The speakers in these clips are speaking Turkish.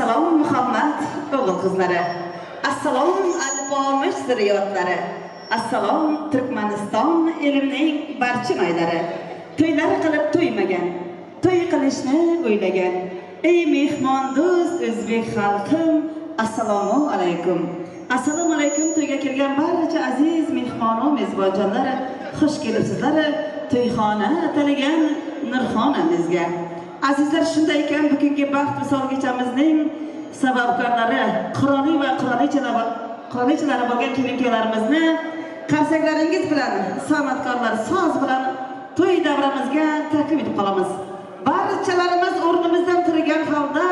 Assalom Muhammad o'g'il qizlari. Assalom alpomish zurriyotlari. Assalom Turkmaniston elimning barcha noylari. To'ylar qilib to'ymagan, to'y qilishni o'ylagan. Ey mehmondo'st o'zbek xalqim, assalomu alaykum. Assalomu alaykum to'yga kelgan barcha aziz mehmon-u mezbonjonlar, xush kelibsizlar. To'yxona atalagan Nurxonamizga. Azizlar, shunday ekan, bugungi baxt misol kechamizning sababkorlari, qiroli va qirolichalar bo'lgan kelin-kuylarimizni qarsaklaringiz bilan, san'atkorlar so'z bilan to'y davramizga taklif etib qolamiz. Barchalarimiz o'rnimizdan turgan holda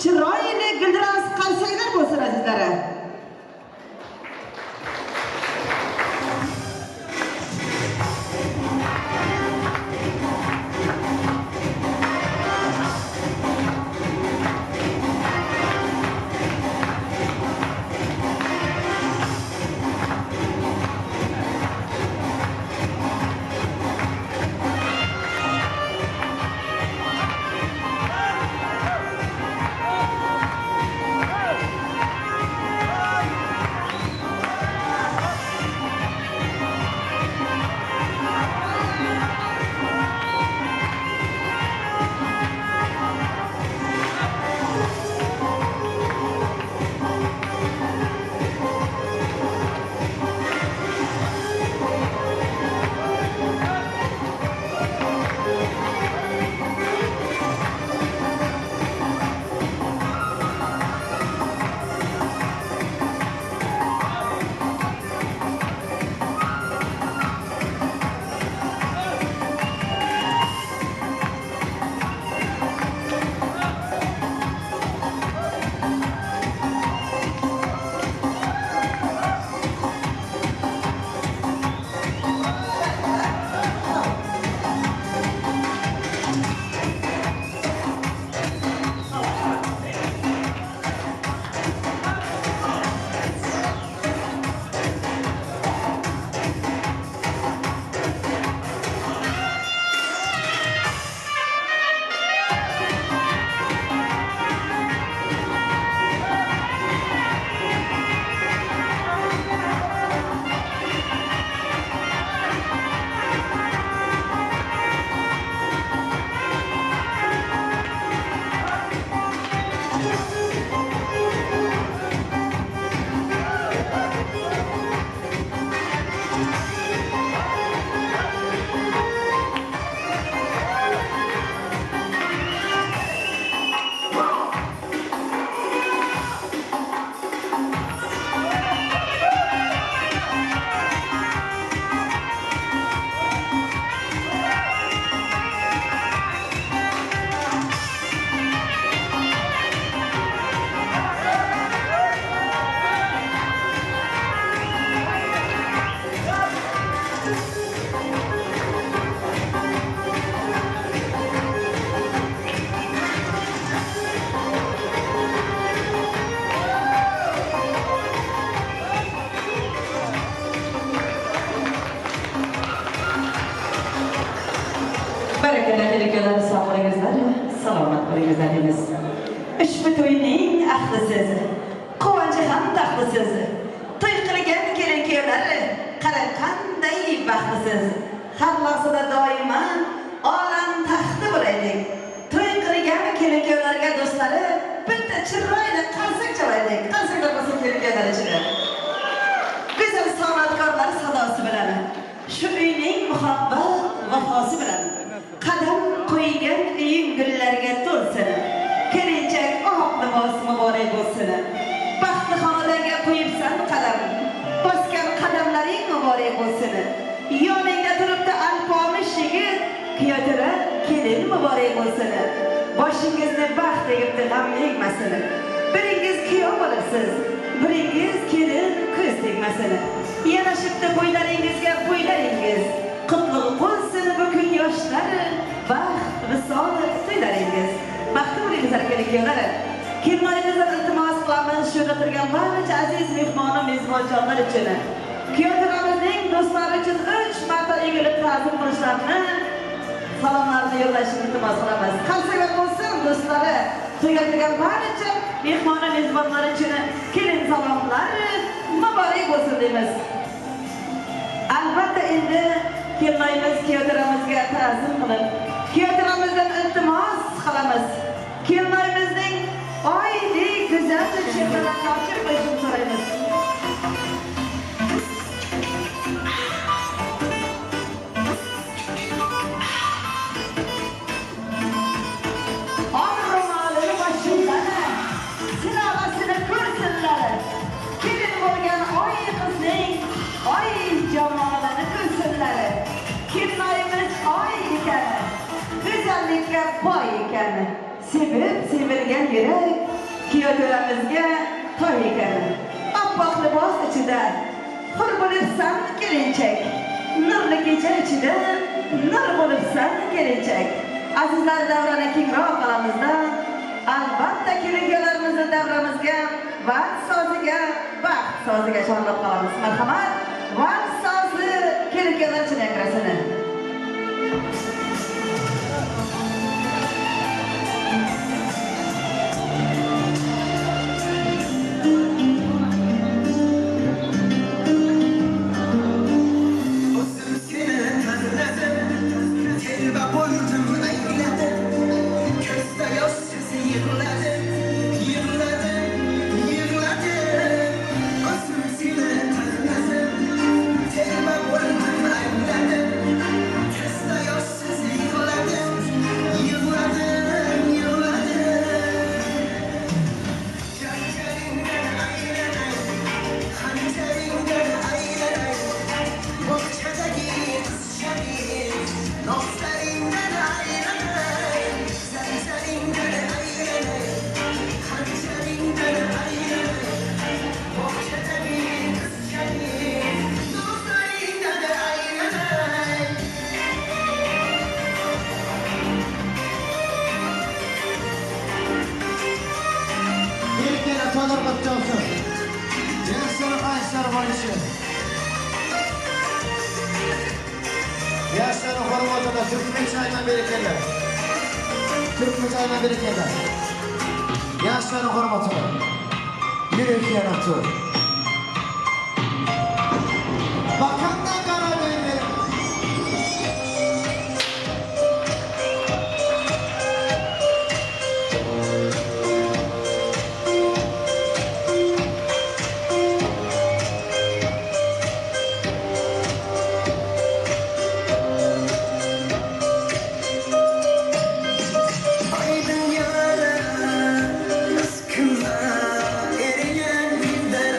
chiroyli gildiras qarsaklar bo'lsin azizlar. Salomat bo'lingizlar deymiz. Ushbu to'yning ahlisiz, quvonchi ham taxtlisiz. To'y qilgan kelin-kuylar qarang qanday baxtlisiz. Har lahzada doimo olam taxti bo'laylik. To'y qilgan kelin-kuylarga do'stlari bitta chiroyli qarsak chalaylik. Qarsaklar bo'lsin kelin-kuylar ichida. Go'zal san'atkorlar sadosi bilan, shu uyning muhabbat vafosi bilan qadam qo'ygan uying gullarga to'lsin. Kelinchak oq libos muborak bo'lsin. Baxtli xonalarga qo'yibsan qadam, bosgan qadamlaring muborak bo'lsin. Yoningda turibdi alpomish yigit, kuyatira kelin muborak bo'lsin. Boshingizni baxt tegibdi g'am yegmasin. Biringiz kuyov bo'libsiz, biringiz kelin ko'z tegmasin. Yarashibdi bo'ylaringizga bo'ylaringiz, qutlug' bo'lsin bugun yoshlar, baxt visol to'ylaringiz. Baxtli bo'lingizlar kelin-kuylar. Kelinoyingizdan iltimos qilamiz shu yerda turgan barcha aziz mehmon-u mezbonjonlar uchun. Kuyovlarimizning do'stlari uchun 3 marta egilib ta'zim qilishlarini, salomlarni yo'llashni iltimos qilamiz. Qarsaklar bo'lsin do'stlari, to'yga kelgan barcha mehmona mezbonlar için kelin salomlar mübarek olsun deymiz. Albatta endi kelmaymiz, kiyotiramizga ta'zim qilib, kiyotiramizdan iltimos qilamiz. Kelmaymizning oydek go'zal chehralarini ochib qo'yishini so'raymiz. Ro'molini boshingdan sinog'asini ko'rsinlar. Kelin bo'lgan oy qizning oy jamolini ko'rsinlar. Kelmaymiz oy ekan, go'zallikka boy ekan. Sevib sevilgan yurak kiyotiramizga toy ekan. Oppoq libos ichida hur bo'libsan kelinchak, nurli kecha ichida nur bo'libsan kelinchak. Azizlar, davrani kengroq qilamizda, albatta kelingalarimizni davramizga vaqt soziga, baxt soziga chorlab qolamiz. Marhamat, vaqt sozi kelingalar uchun yakrasini. Yaşların hormatına Türkmen çayına berekeler. Türkmen çayına berekeler. Yaşların hormatına. Yürek yaratı. Bakandan karar verir. Aydın yara, kızkınlar, eriyen güller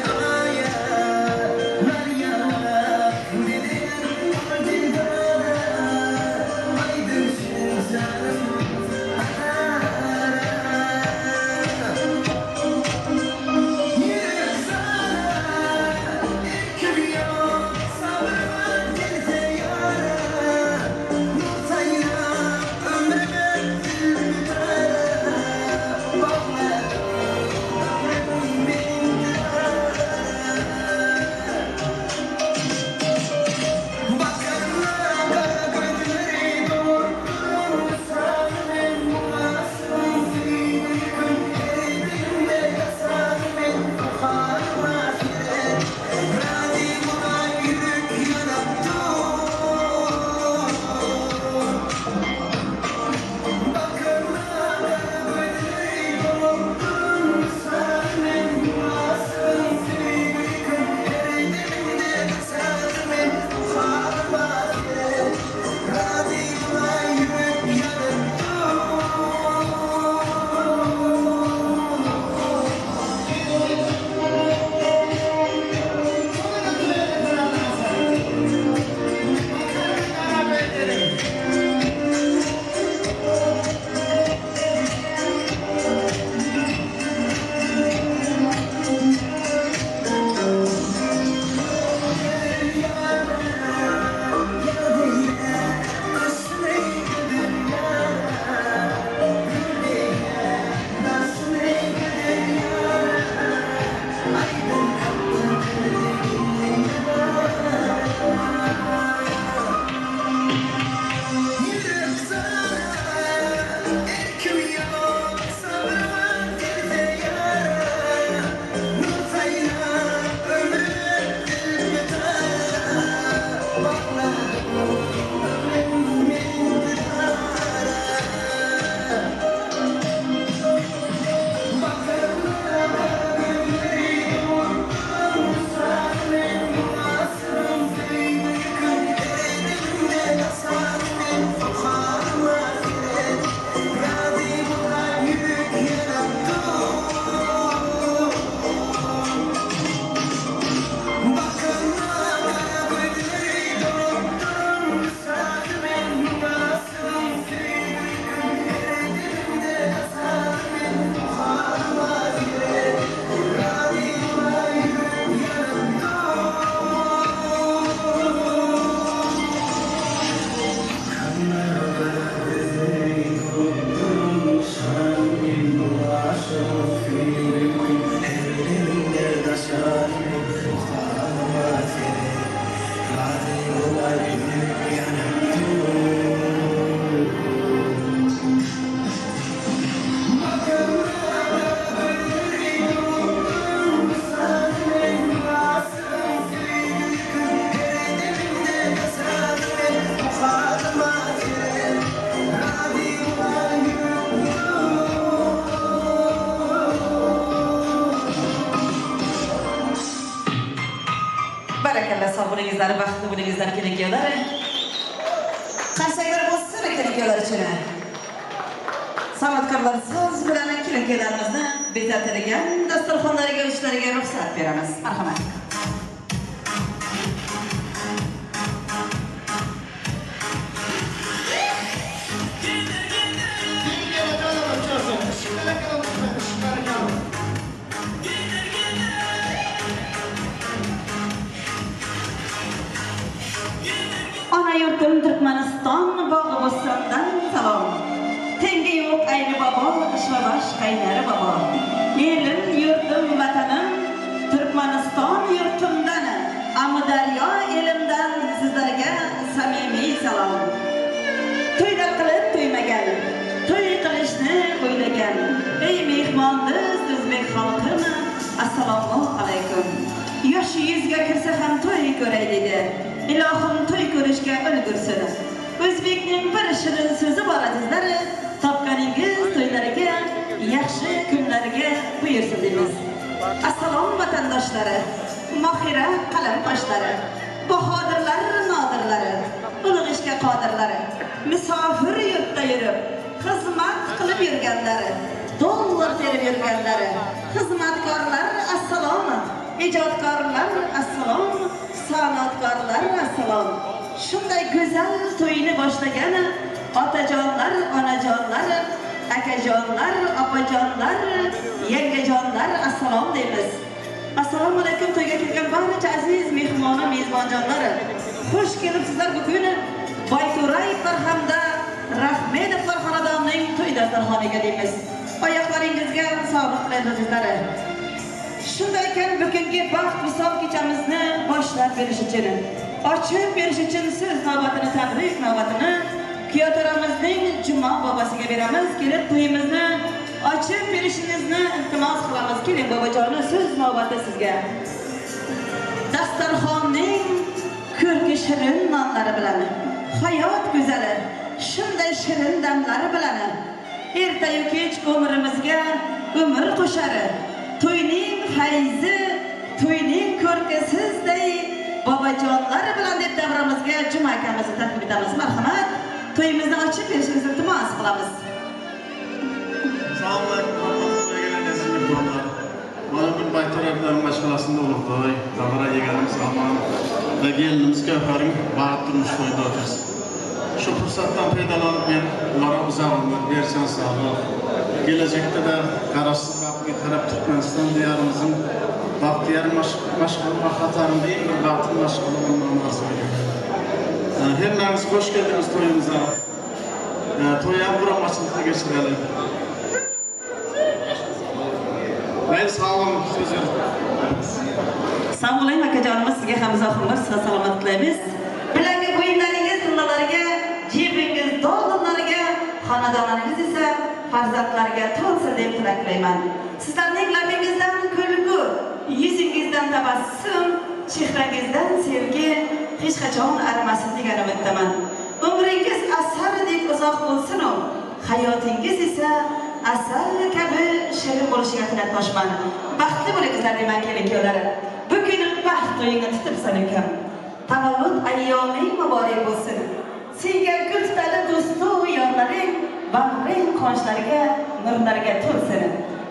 vaqti bo'lingizlar kelinkelar. Qarsaklar bo'lsa kelinkelar uchun. San'atkorlar so'z bilan kelinkelarimizni bezatilgan dasturxonlariga ishlariga ruxsat beramiz. Marhamat. Ana yurtim Turkmaniston bog'i bo'stondan salom. Tengi yo'q ayni bobo, ishvabash qaynari bobo. Elim, yurtim, vatanim Turkmaniston yurtimdan, Amudaryo elimdan sizlarga samimiy salom. To'ylar qilib to'ymagan, to'y qilishni o'ylagan. Ey mehmondiz o'zbek xalqimi, assalomu alaykum. Yosh yuzga kirsa ham to'y ko'ray dedi. Ilohim to'y ko'rishga ulgursin. O'zbekning bir shirin so'zi bor azizlar. Topganingiz to'ylariga, yaxshi kunlarga buyursin deymiz. Assalom vatandoshlari, mohira qalam qoshlari, bahodirlar, nodirlari, ulug' ishga qodirlari, musofir yurtda yurib, xizmat qilib yurganlari, dollar terib yurganlari, xizmatkorlar assalom, ijodkorlar assalom, san'atkorlar assalom. Shunday go'zal to'yni boshlagan otajonlar, onajonlar, akajonlar, opajonlar, yangajonlar assalom deymiz. Assalomu alaykum to'yga kelgan barcha aziz mehmon, mezbonjonlar. Xush kelibsizlar bugun Bayturay hamda Rahmedov xonadonining to'y dasturxoniga deymiz. Oyoqlaringizga sog'lik tilaymiz azizlar. Shunday ekan bugungi baxt misol kechamizni boshlab berish uchun, ochib berish uchun siz navbatini, tabrik navbatini Kuyotaramizning Juma bobosiga beramiz. Kelib to'yimizni ochib berishingizni iltimos qilamiz. Keling bobojonim, siz navbati sizga. Dasturxonning ko'rki shirin nonlari bilan, hayot go'zali shunday shirin damlari bilan ertayu kech umrimizga umr qo'shar. To'yning fayzi, to'yning ko'rki sizday bobojonlar bilan deb davramizga Juma akamizni taklif etamiz. Marhamat, to'yimizni ochib berishingizni iltimos qilamiz. Assalomu alaykum. Mana bu Bayturay mashg'ulosida ulug'to'y, davra yeganimiz Amon va gelinimiz Kavharing ba'd turmush to'yida o'tamiz. Shu fursatdan foydalanib men ularga uzamni bersin sog'liq. Kelajakda da qarashsiz vaqtga qarab Turkmaniston diyorimizning baxtiyor mashg'ul va xatarli bir vaqt mashg'ul bo'lganini so'rayman. Hemmamiz xush keldingiz to'yimizga. To'y ham bir ochilishga geçirelim. Ben sağlam sözüm. Sağ olayım akajonimiz, sizga ham uzoq umr, sihat salomat tilaymiz. Bilagi buyumlaringiz, tillalarga, jibingiz, dollarlarga, xonadonlaringiz esa farzandlarga to'lsin deb tilaklayman. Sizlarning labingizdan kulgu, yuzingizdan tabassum, chehrangizdan sevgi hech qachon arimasin degan umiddaman. Umringiz asardek uzoq bo'lsin, hayotingiz esa asal kabi shirin bo'lishiga tilakdoshman. Baxtli bo'lingizlar deyman kelinkelar. Bugun baxt to'yingni tutibsan ekan. Tavallud ayyoming muborak bo'lsin. Senga gul tutadi do'stu yorlaring, bag'ring qonishlariga, nurlariga to'lsin.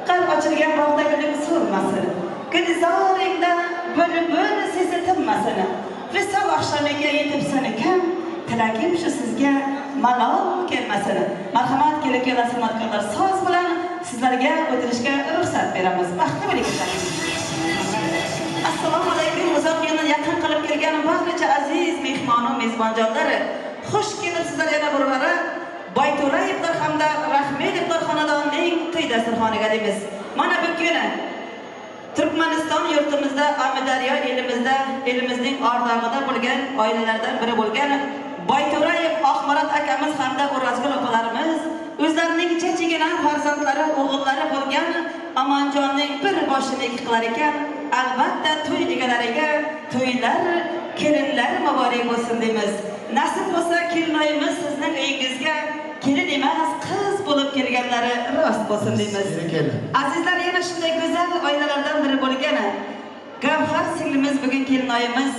Qalb ochilgan bog'da guling so'rmasin. Gulzoringda bulbul sesi tinmasin. Visol oqshomiga yetibsan ekan, tilagim shu sizga malol kelmasin. Marhamat kelinkelar, san'atkorlar so'z bilan sizlarga o'tirishga ruxsat beramiz. Baxtli bo'lingizlar. Assalomu alaykum. Uzoq yana yaqin qilib kelgan barcha aziz mehmon va mezbonjonlar. Xush kelibsizlar yana bir bora Bayturay hamda Rahmedov xonadonining to'y dasturxoniga deymiz. Mana bugun Turkmaniston yurtimizda, Amudaryo elimizda, elimizning ardog'ida bo'lgan oilalardan biri bo'lgan Bayturay Oqmarat akamiz hamda O'razgul opalarimiz o'zlarining chechigina farzandlari, o'g'illari bo'lgan Amonjonning bir boshini qilar ekan. Albatta to'y egalariga to'ylar, kelinlar muborak bo'lsin deymiz. Nasib bo'lsa kelinoyimiz sizning uyingizga kelin emas, qiz bo'lib kelganlari rost bo'lsin deymiz. Azizlar, yana shunday go'zal oilalardan biri bo'lgan Gavhar singlimiz bugun kelinoyimiz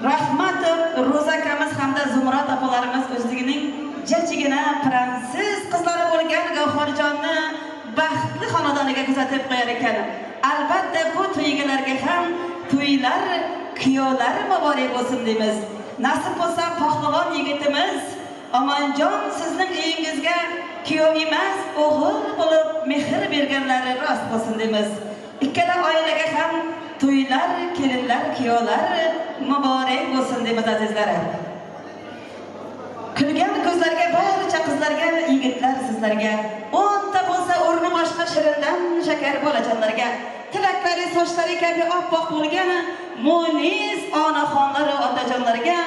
Rahmatov, Ro'za akamiz hamda Zumrad opalarimiz o'zligining jajjigina pranses qizlari bo'lgan Gavharjonni baxtli xonadoniga kuzatib qo'yar ekan. Albatta bu to'ygalarga ham to'ylar, kuyovlar muborak bo'lsin deymiz. Nasib bo'lsa pahlavon yigitimiz Omonjon sizning uyingizga kuyov emas, o'g'il bo'lib mehr berganlari rost bo'lsin deymiz. Ikkala oilaga ham to'ylar, kelinlar, kuyovlar muborak bo'lsin deymiz azizlarim. Kulgan ko'zlarga barcha qizlarga, yigitlar sizlarga, 10 ta bo'lsa o'rni boshqa shirindan shakar bolajonlarga, tilaklari sochlari kabi oppoq bo'lgan mo'niz onaxonlar va otajonlarga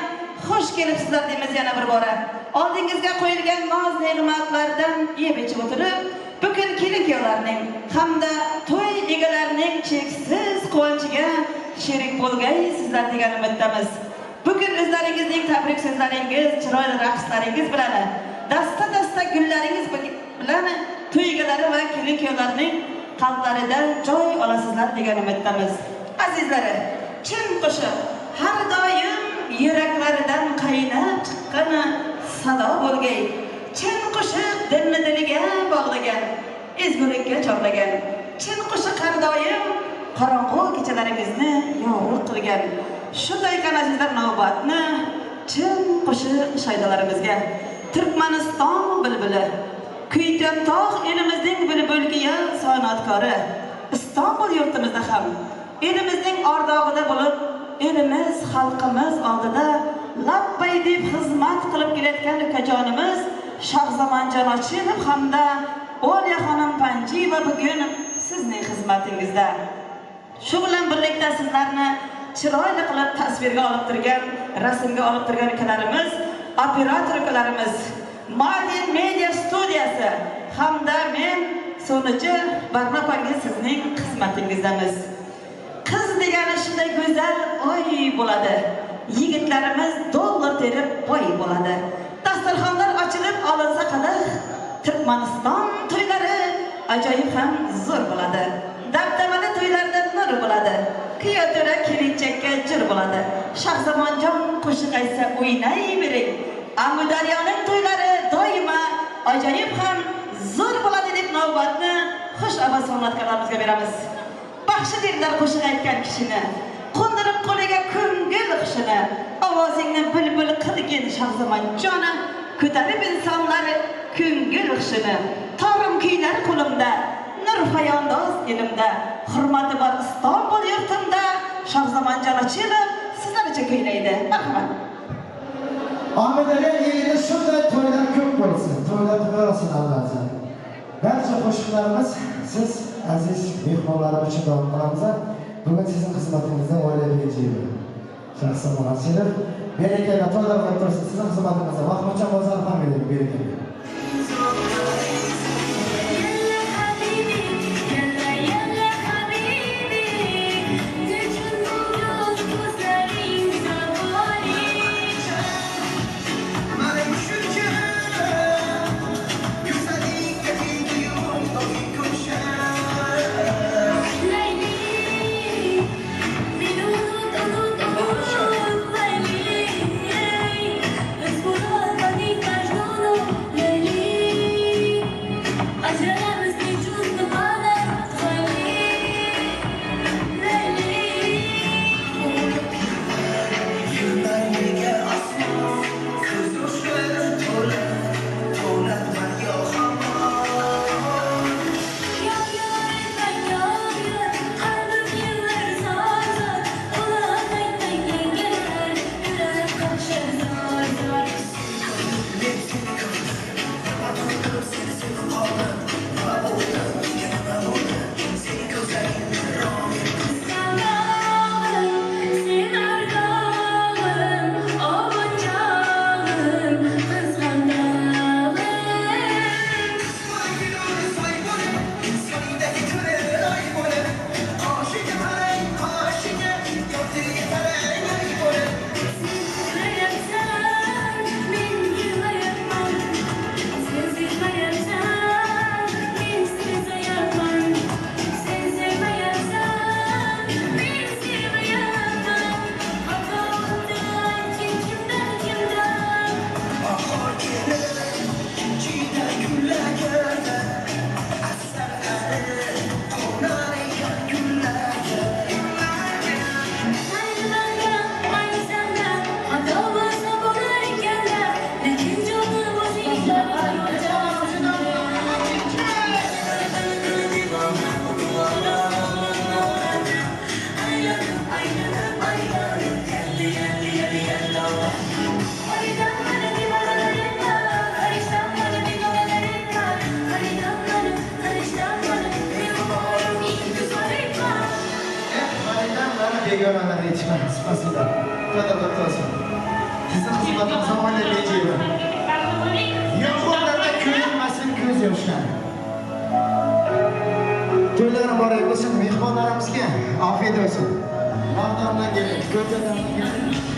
xush kelibsizlar deymiz yana bir bora. Oldingizga qo'yilgan noz-ne'matlardan yeb ichib o'tirib, bugun kelin-kuyovlarning hamda to'y egalarining cheksiz quvonchiga sherik bo'lgaysizlar degan umiddamiz. Bugun o'zlaringizning tabrik so'zlaringiz, chiroyli raqslaringiz bilan, dasta-dasta gullaringiz bilan to'ygalari va kelin-kuyovlarning qalblaridan joy olasizlar degan umiddamiz. Azizlari, chin qo'shiq har doim yuraklaridan qaynab chiqqan sado bo'lgay. Chin qo'shiq dilni diliga bog'lagan, ezgulikka chorlagan. Chin qo'shiq har doim qorong'u kechalaringizni yorug' qilgan. Shunday ekan azizlar, navbatni chin qo'shiq shoidalarimizga Turkmaniston bulbuli, Kuygan tog' elimizning bulbulgiya san'atkori, Istanbul yurtimizda ham elimizning ardog'ida bo'lib, elimiz, xalqimiz oldida labbay deb xizmat qilib kelayotgan ukajonimiz Shohzamonjon Ochilov hamda Olya xonim Panjiyeva bugun sizning xizmatingizda. Shu bilan birlikda sizlarni chiroyli qilib tasvirga olib turgan, rasmga olib turgan ukalarimiz, operator ukalarimiz, Madin Media studiyasi hamda men so'nichi Barnopangiz sizning xizmatingizdamiz. Qiz degani shunday go'zal oy bo'ladi. Yigitlarimiz dollar terib boy bo'ladi. Dasturxonlar ochilib olinsa qadah, Turkmaniston to'ylari ajoyib ham zo'r bo'ladi. Dabdabali to'ylarda nur bo'ladi. Kuyovto'ra kelinchakka jir bo'ladi. Shohzamonjon qo'shiq aytsa o'ynayvering. Amudaryoning to'ylari doimo ajoyib ham zo'r bo'ladi deb navbatni xush ovoz san'atkorlarimizga beramiz. Baxshi derlar qo'shiq aytgan kishini, qo'ndirib qo'liga ko'ngil qushini, ovozingni bulbul qilgin Shohzamonjona, ko'tarib insonlar ko'ngil qushini. Torim kuylar qo'limda, nur hayondoz elimda, hurmati bor Istanbul yurtimda, Shohzamonjon Ochilov sizlar uchun kuylaydi. Marhamat. Ahmet aka, endi shunday to'ylar ko'p bo'lsin, to'ylar bo'lsin Alloh. Barcha qo'shiqlarimiz siz aziz mehmonlarim uchun davom qilamiz. Bugun sizning xizmatingizda oilaviy jivi. Shohzamon Ochilov, berekali to'ylar qilib tursiz. Sizning xizmatingizda Mahmudjon Bozorov ham berekali. Spasibo. Qadrli do'stlar. Sizin xizmatingizni oilaga yomg'irlarda ko'rinmasin ko'z yoshlari. To'ylar muborak bo'lsin, mehmonlarimizga ofiyat olsin. Maqtomdan keling, ko'chadan keling.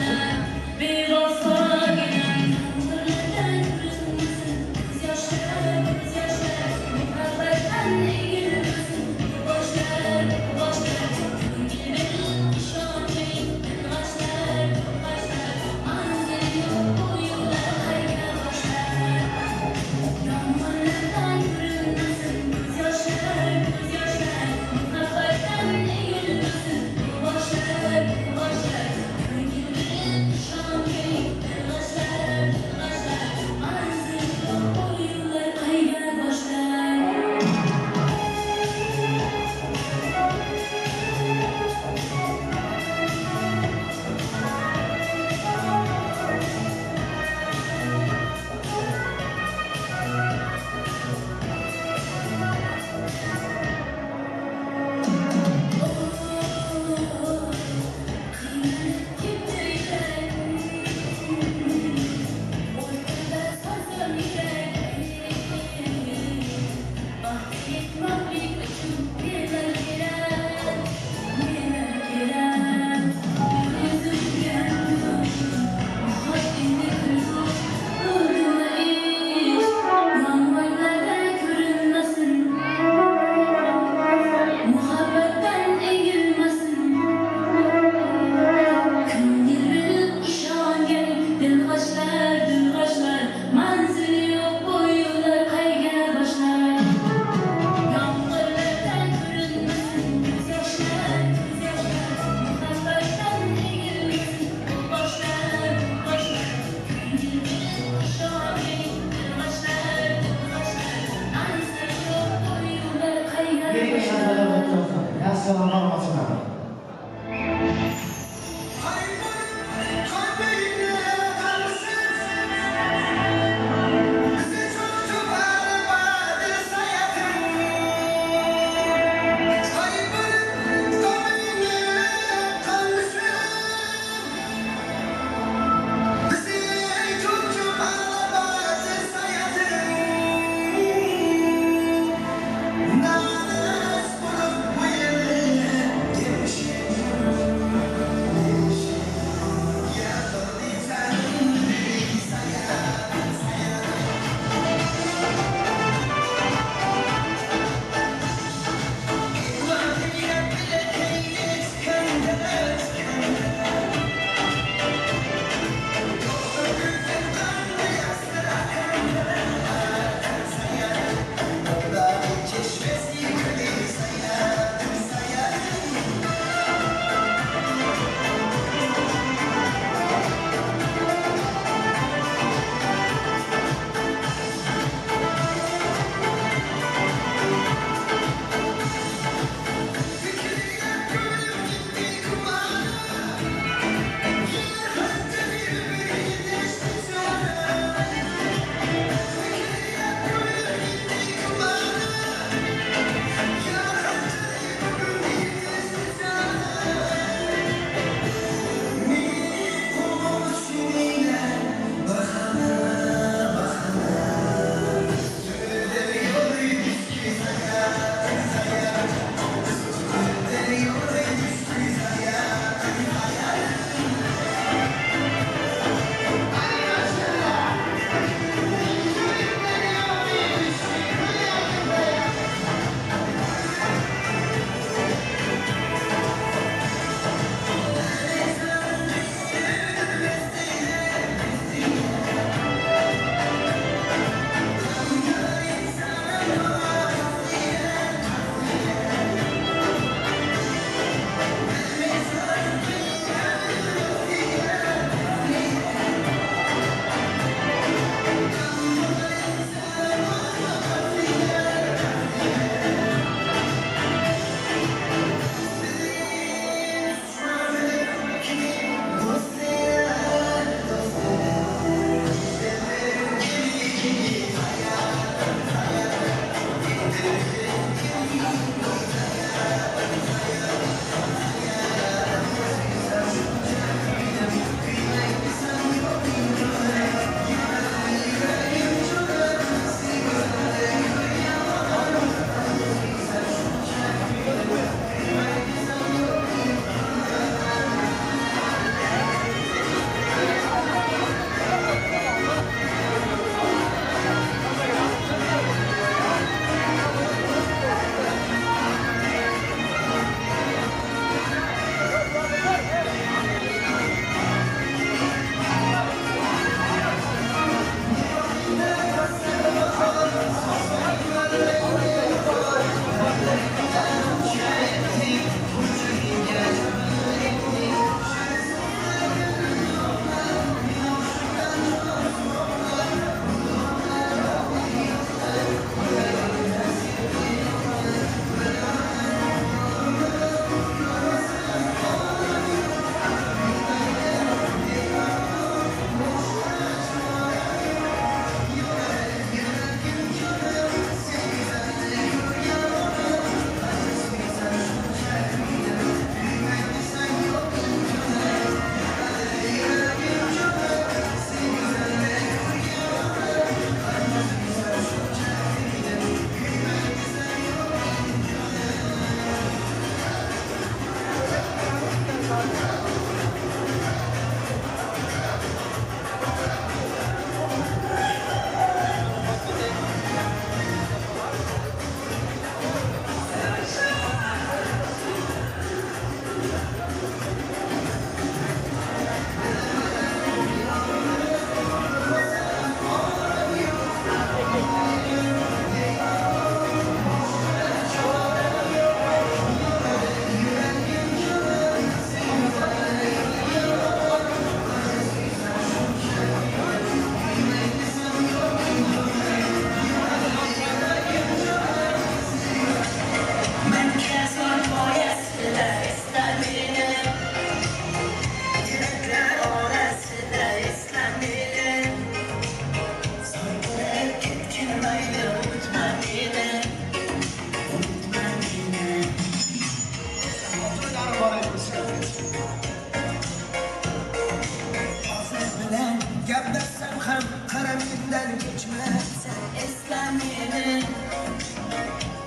Gaplashsam ham qaramingdan kechmaysan. Esla meni,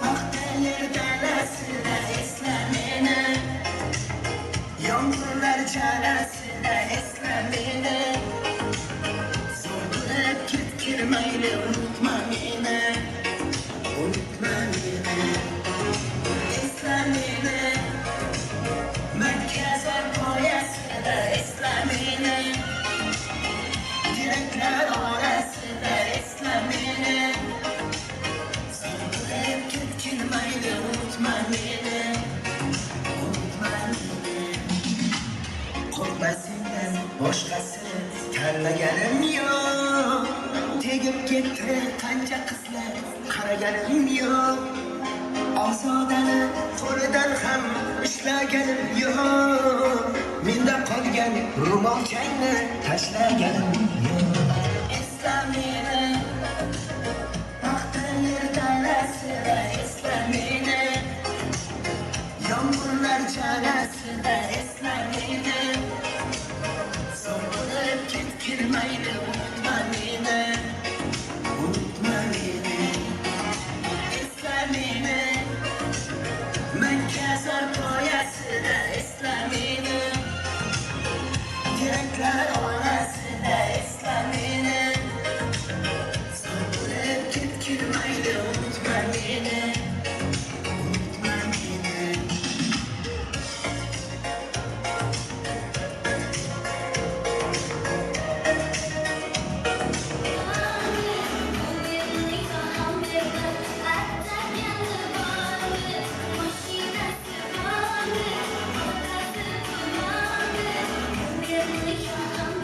vaqtlar dalasida esla meni, yomg'irlar chalasida esla meni. So'rab ketgin mayli unutma meni, unutma meni. Esla meni, Makkazor poyasida esla meni, direktlar orasida esla meni. So'rab ketgin mayli unutma meni, unutma meni. Qo'rqma sendan boshqasini tanlaganim yo'q. Tegib ketdi qancha qizlar qaraganim yo'q. Ozodani qo'lidan ham ishlaganim yo'q. Menda qolgan ro'molchangni tashlaganim yo'q. Esla meni, vaqtlar dalasida esla meni, yomg'irlar chalasida esla meni. So'rab ketgin mayli unutma meni, unutma meni. Esla meni, Makkazor poyasida esla meni, direktlar orasida esla meni. So'rab ketgin mayli unutma meni, unutma meni. I'm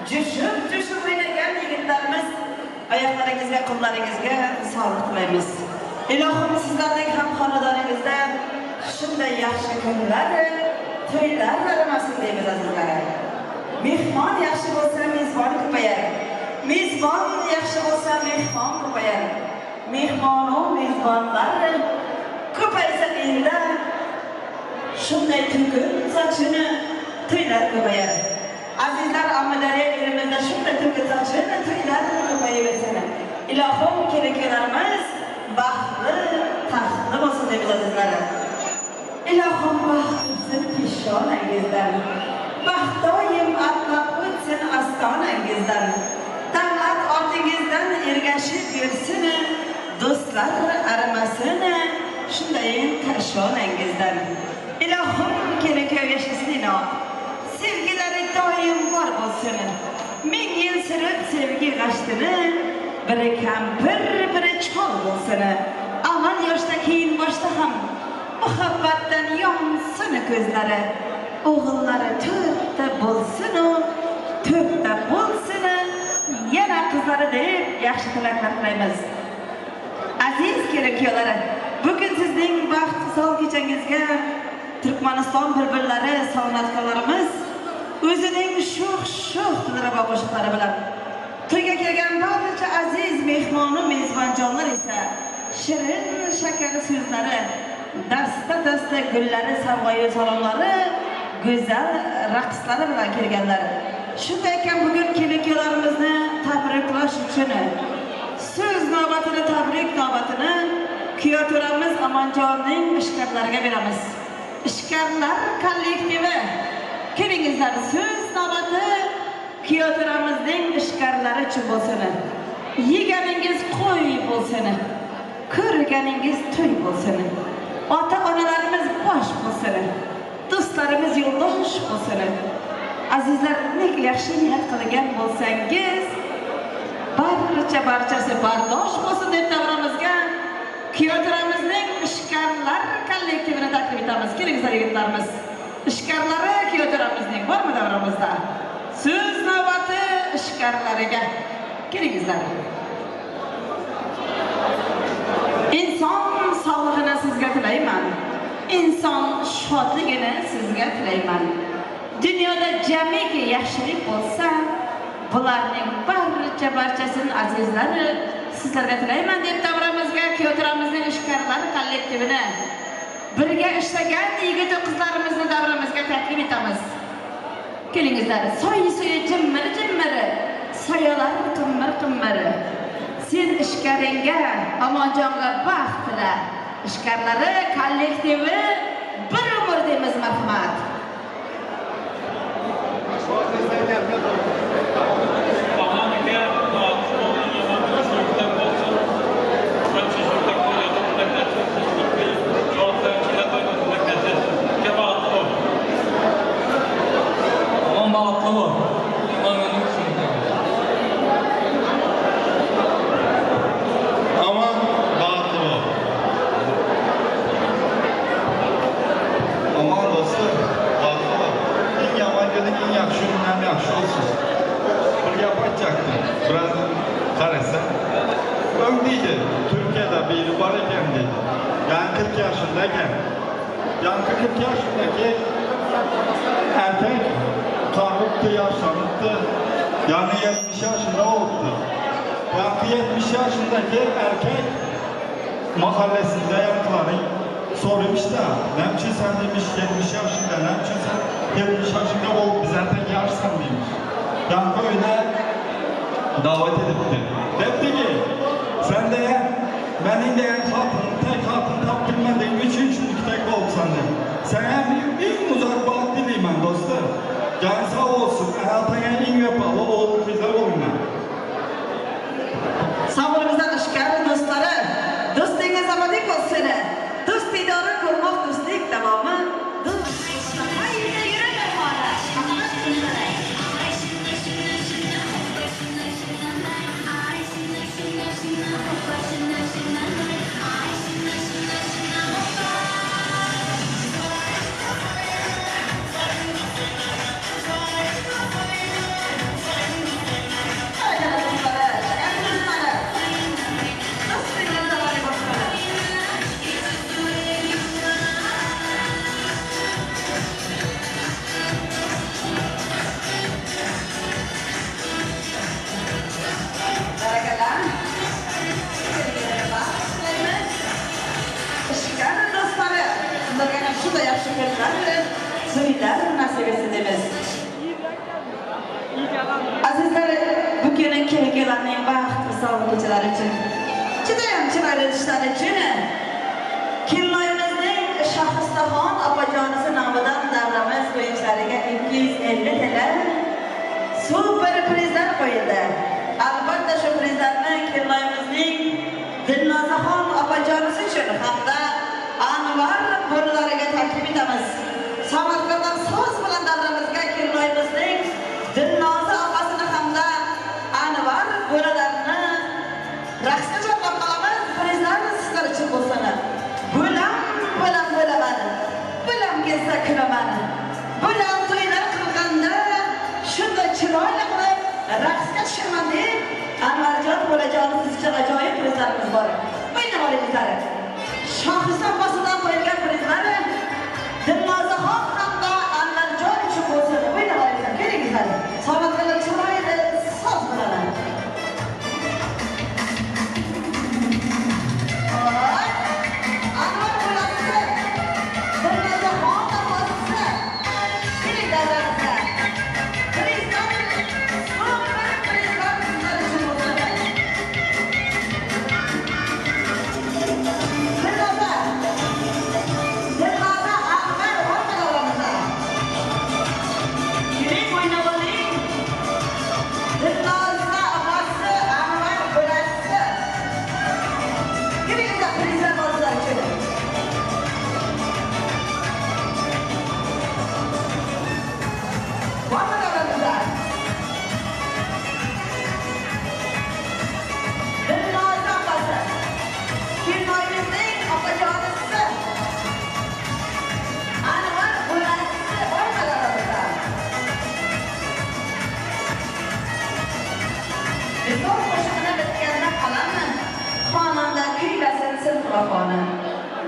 Cüşüp oynagan yigitlarimiz oyoqlaringizga, qo'llaringizga sog'lik tilaymiz. Ilohim sizlarning ham xonadoringizda shunday yaxshi kunlar, to'ylar bo'lmasin deymiz azizlar. Mehmon yaxshi bo'lsa, mezbon ko'payar. Mezbon yaxshi bo'lsa, mehmon ko'payar. Mehmonu mezbonlar ko'paysa endi shunday to'kib sochini to'ylar ko'payar. Azizlar, Amadariya elimizda shunday to'kib sochini to'ylar ko'payaversin. Ilohim keraklarimiz baxtli, taxtli bo'lsin deymiz azizlar. Ilohim baxtli peshonangizdan, baxt doim atlab o'tsin ostonangizdan, davlat ortingizdan ergashib yursin, do'stlar arimasin shundayin kashonangizdan. Ilohim kerak yashashin, sevgilari doim bor bo'lsin. Ming yil surib sevgi g'ashtini, biri kampir, biri chol bo'lsin. Amal yoshda keyin boshda ham muhabbatdan yonsin ko'zlari. O'g'illari to'rtta bo'lsin-u, to'rtta bo'lsin, yana qizlari deb yaxshi tilaklar tilaymiz. Aziz kerakyo'lari, bugun sizning baxt sog' kechangizga Turkmaniston bulbullari, san'atkorlarimiz o'zining sho'x tilrabo qo'shiqlari bilan to'yga kelgan barcha aziz mehmonu mezbonjonlar esa shirin shakar so'zlari, dasta gullari, savg'oyi salomlari, go'zal raqslari bilan kelganlar. Shunday ekan bugun kelinlarimizni tabriklash uchun so'z navbatini, tabrik navbatini kuyotiramiz Amanjonning ishqarlariga beramiz. Ishqarlar kollektivi, kelingizlar, so'z navbati kuyotiramizning ishqarlari uchun bo'lsin. Yeganingiz qo'y bo'lsin, ko'rganingiz to'y bo'lsin. Ota-onalarimiz bosh bo'lsin, do'stlarimiz yo'ldosh bo'lsin. Azizlar, nek yaxshi niyat qilgan bo'lsangiz, barchasi bardosh bo'lsin deb davramizga kuyotiramizning ishqarlar kollektivini taklif etamiz. Kelingizlar yigitlarimiz. Ishqarlari kuyotiramizning bormi davramizda? So'z navbati ishqarlariga. Kelingizlar. Inson sog'lig'ini sizga tilayman. Inson shodligini sizga tilayman. Dunyoda jamiki yaxshilik bo'lsa, bularning barchasini azizlari sizlarga tilayman deb davramizga kuyotiramizning ishqarlar kollektivini birga ishlagan yigit qizlarimizni davramizga taklif etamiz. Kelingizlar, soy-so'yi jimmiri, soyalar qimir. Sen ishqaringga, Amonjonga baxt tila. Ishqarlari kollektivi bir umr deymiz, marhamat. Türkiye'de biri var iken dedi. Yani 40 yaşındayken, yani 40 yaşındaki erkek karlıktı, yaşlanıktı. Yani 70 yaşında oldu. Yani 70 yaşındaki erkek mahallesinde yakları sormuş da, nemçin sen demiş 70 yaşında, nemçin sen 70 yaşında ol, bize de yaşsan demiş. Yani böyle davet edipti. Dedi ki, sen de benim de tek hatun taptırmadığım üçüncülük tek olsan de. Sana en uzak balık dileyim ben dostum. Yani sağ olsun, hayatına en yapalı oğul kızlar olma. Sağolumuzdan ışıkları dostları, dostluğunuz amadik olsun. Dost idarı kurmak dostluk devamı. Haydi yürüme hala. güzel edişler için Kirloyimizning Shohistaxon opajonisi nomidan davramız o'yinchilariga 250 TL super prizlar qo'yildi. Albatta shu prizlarni Kirloyimizning Dilnozaxon opajonisi uchun hamda Anvar bo'rilariga taklif etamiz. Samarqanddan so'z bilan davramizga Kirloyimizning Dilnoza opasini hamda Anvar bo'rilarini raqsga chorlab qolamiz. Prizlar sizlar uchun bo'lsin. Bulam kelsa kulaman. Bulam to'ylar qilganda shunda chiroyli qilib raqsga tushaman deb Anvarjon bo'lajonimiz uchun ajoyib prizlarimiz bor. Buyurun olayizlar. Shohista opasidan qo'yilgan prizlar Dilnozaxon hamda Anvarjon uchun bo'lsin. Buyurun olayizlar. Kelingizlar. Samarqandda chiroyli so'z bilan.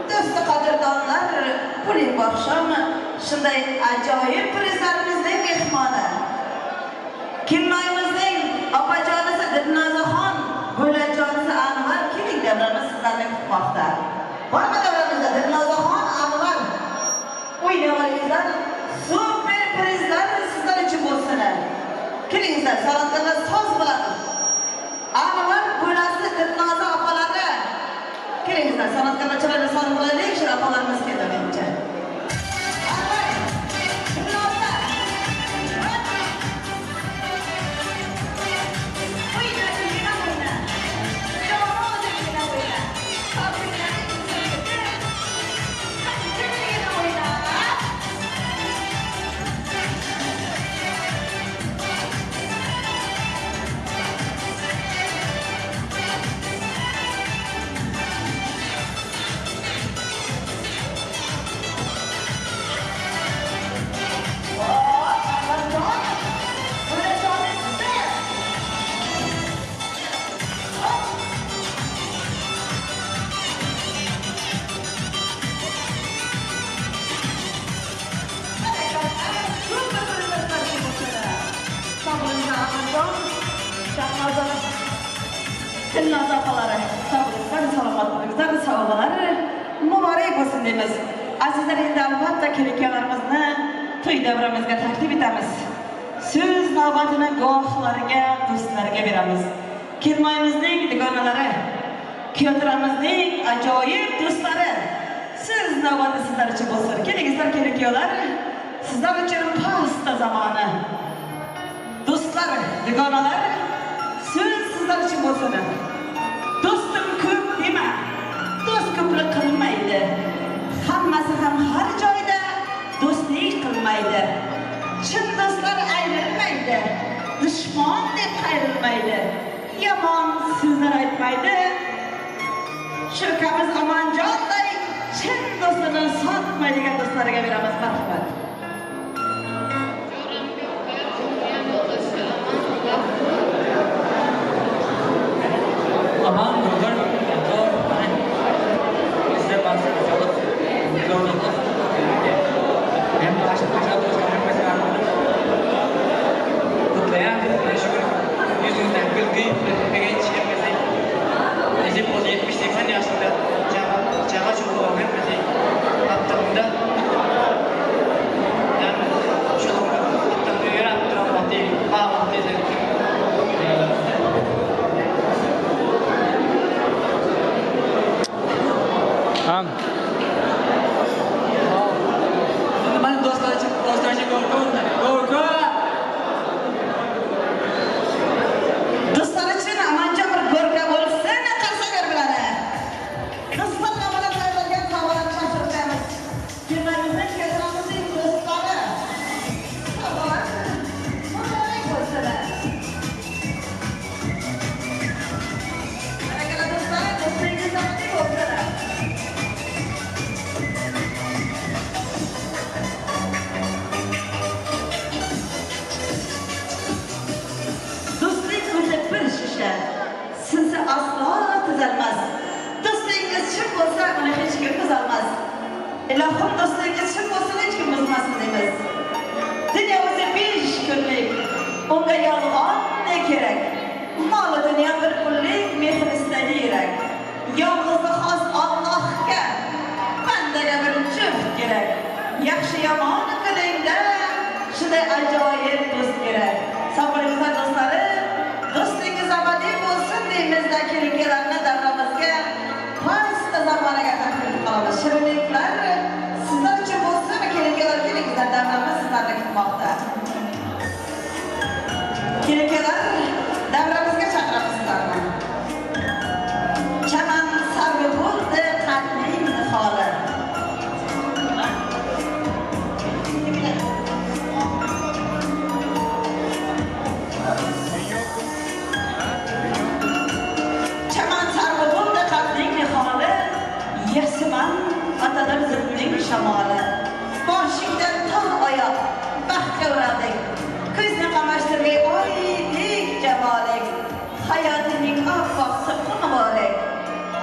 Do'sti qadrdonlar, buning bosham shunday ajoyib prizlarimizning mehmoni. Kirloyimizning opajonisi Dilnozaxon, bo'lajonisi Anvar keling davramiz sizlarni kutmoqda. Bormi davramizda Dilnozaxon, Anvar o'ynayolingizlar. Super prizlar sizlar uchun bo'lsin. Kelingizlar, Samarqandda so'z bilan Anvar bo'lasi Dilnoza opalari. Kelingizlar, Samarqandda chiroyli so'z qilaylik, shu opalarimiz keldi. Dilnoza opalari, sog'likdan, salomatlikdan, savobalar muborak bo'lsin deymiz. Azizlar, endi albatta kelinlarimizni to'y davramizga taklif etamiz. So'z navbatini guvohlariga, do'stlarga beramiz. Kirmoyimizning dugonalari, kiyotiramizning ajoyib do'stlari. So'z navbati sizlar uchun bo'lsin. Kelingizlar, kelinlar, sizlar uchun pasta zamoni. Do'stlar, dugonalar, so'z sizlar uchun bo'lsin. Do'stim ko'p dema, do'st ko'plik qilmaydi. Hammasi ham har joyda do'stlik qilmaydi. Chin do'stlar ayrilmaydi, dushman deb qayrilmaydi. Yomon so'zlar aytmaydi. Shu kamiz Amonjonday chin do'stini sotmaydigan do'stlarga beramiz marhamat. Aman Google, bizde bahset ediyoruz. Gördünüz. Hem başka kutlayan, şükür yüzünden gülgü, genç hepimizi. Necip o 70-80 yaşında çağa çok olan hepimizi attığında yani şu attığında yarattığım vakti, bağlı dedi. İlahım dostlarga kim olsun hiç kim bozmasın deymiz. Dünyamızda 5 günlük, onga yalğan ne gerek? Malı dünya bir kullik, mehr istediğirek. Yalğızı has Allah'ga, bendege bir çift gerek. Yaxşı yaman kılingda, şuday ajoyib do'st gerek. Sabırınızda dostları, dostluğunuz abadi olsun deyimizde kelinkelerine davramızga pasta zamanaga taklif qilamiz. Shirinliklar sizlar uchun bo'lsa, kelinkelar kelingizlar, davramiz sizlarni kutmoqda. Kelinkelar davramizga chaqiramiz sizlarni. Chaman sarvi bo'ldi qalbing holi. Yasiman atalar zilmning shamoli. Boshingdan tol oyoq baxtga uradik. Ko'zni qamashtirmay oydek jamolik. Hayotining oppoq sirqi muborak.